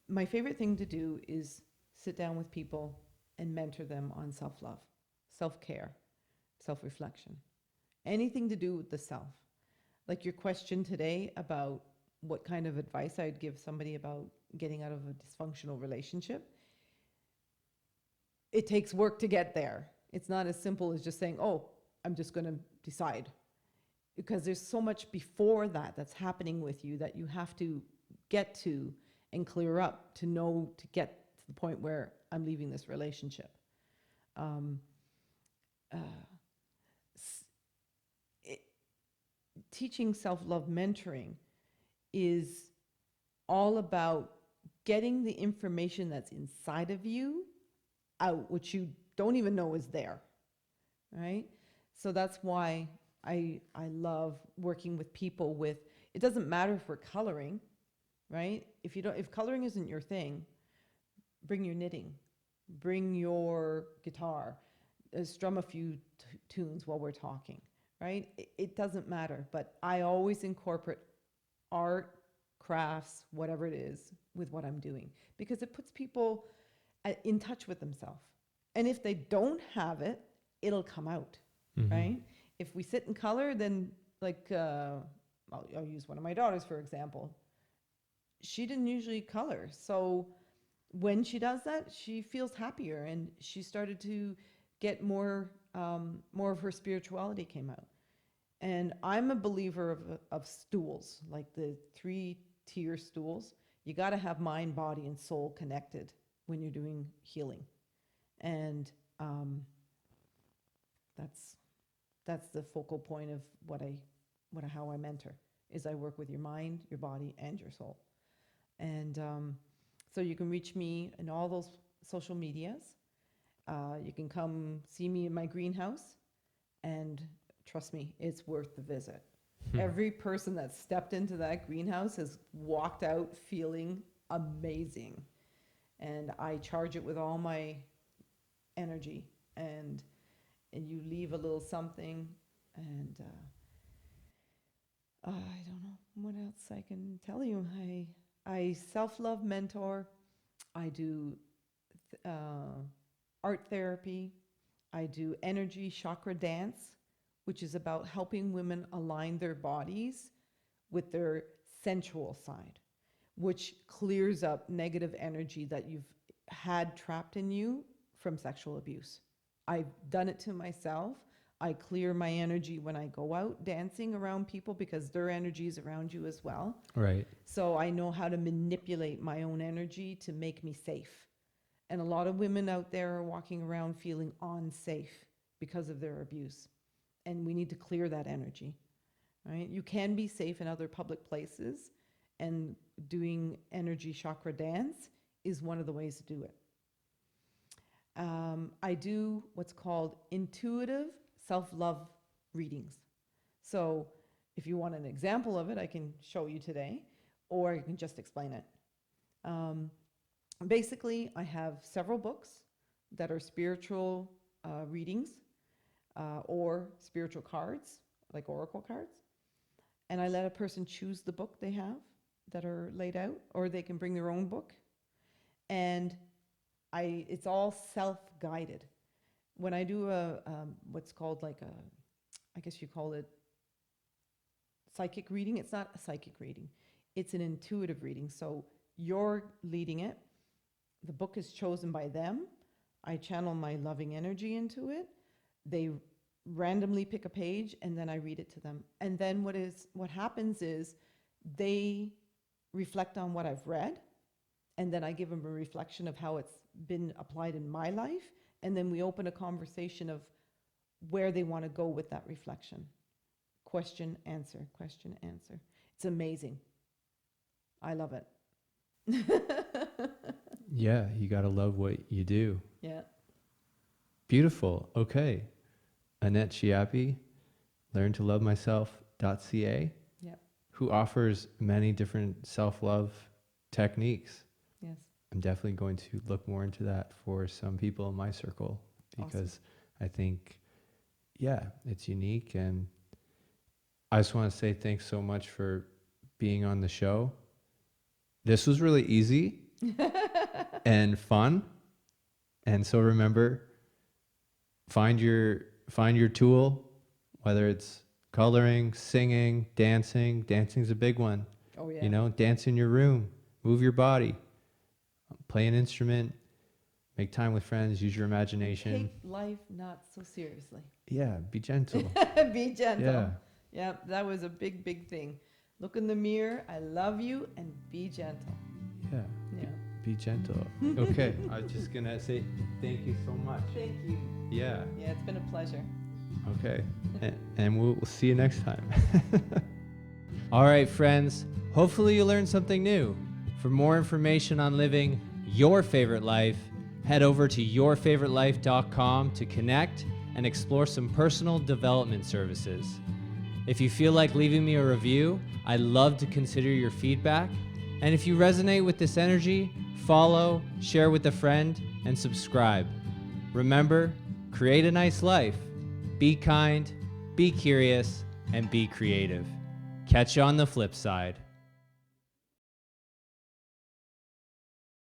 my favorite thing to do is sit down with people and mentor them on self-love, self-care, self-reflection, anything to do with the self. Like your question today about what kind of advice I'd give somebody about getting out of a dysfunctional relationship. It takes work to get there. It's not as simple as just saying, oh, I'm just going to decide. Because there's so much before that that's happening with you that you have to get to and clear up to know, to get to the point where I'm leaving this relationship. Teaching self-love mentoring is all about getting the information that's inside of you out, which you don't even know is there, right? So that's why I love working with people with, it doesn't matter if we're coloring, right? If coloring isn't your thing, bring your knitting, bring your guitar, strum a few tunes while we're talking, right? It doesn't matter, but I always incorporate art, crafts, whatever it is, with what I'm doing, because it puts people in touch with themselves. And if they don't have it, it'll come out, right? If we sit and color, then like, I'll use one of my daughters, for example. She didn't usually color. So when she does that, she feels happier, and she started to get more of her spirituality came out. And I'm a believer of stools, like the 3-tier stools. You got to have mind, body, and soul connected when you're doing healing. And that's the focal point of how I mentor, is I work with your mind, your body, and your soul. And so you can reach me in all those social medias. You can come see me in my greenhouse, and trust me, it's worth the visit. Every person that stepped into that greenhouse has walked out feeling amazing. And I charge it with all my energy, and you leave a little something, and I don't know what else I can tell you. I self-love mentor. I do art therapy. I do energy chakra dance, which is about helping women align their bodies with their sensual side, which clears up negative energy that you've had trapped in you from sexual abuse. I've done it to myself. I clear my energy when I go out dancing around people, because their energy is around you as well. Right. So I know how to manipulate my own energy to make me safe. And a lot of women out there are walking around feeling unsafe because of their abuse. And we need to clear that energy, right? You can be safe in other public places, and doing energy chakra dance is one of the ways to do it. I do what's called intuitive self-love readings. So if you want an example of it, I can show you today, or I can just explain it. Basically, I have several books that are spiritual readings, or spiritual cards, like oracle cards. And I let a person choose the book they have that are laid out, or they can bring their own book. And it's all self-guided. When I do what's called like I guess you call it psychic reading, it's not a psychic reading. It's an intuitive reading. So you're leading it. The book is chosen by them. I channel my loving energy into it. They randomly pick a page, and then I read it to them. And then what happens is they reflect on what I've read, and then I give them a reflection of how it's been applied in my life, and then we open a conversation of where they want to go with that reflection. Question, answer, question, answer. It's amazing. I love it. Yeah, you got to love what you do. Yeah. Beautiful. Okay. Annette Chiappe, learntolovemyself.ca, Yep. who offers many different self-love techniques. Yes. I'm definitely going to look more into that for some people in my circle, because I think, yeah, it's unique. And I just want to say thanks so much for being on the show. This was really easy and fun. And so remember, find your tool, whether it's coloring, singing, dancing. Dancing's a big one. Oh, yeah. You know, dance in your room, move your body, play an instrument, make time with friends, use your imagination. Take life not so seriously. Yeah, be gentle. Be gentle. Yeah. Yeah, that was a big, big thing. Look in the mirror, I love you, and be gentle. Yeah. Yeah. Be gentle. Okay, I was just gonna say thank you so much. Thank you. Yeah. Yeah, it's been a pleasure. Okay. And we'll see you next time. All right, friends. Hopefully you learned something new. For more information on living your favorite life, head over to yourfavoritelife.com to connect and explore some personal development services. If you feel like leaving me a review, I'd love to consider your feedback. And if you resonate with this energy, follow, share with a friend, and subscribe. Remember, create a nice life. Be kind, be curious, and be creative. Catch you on the flip side.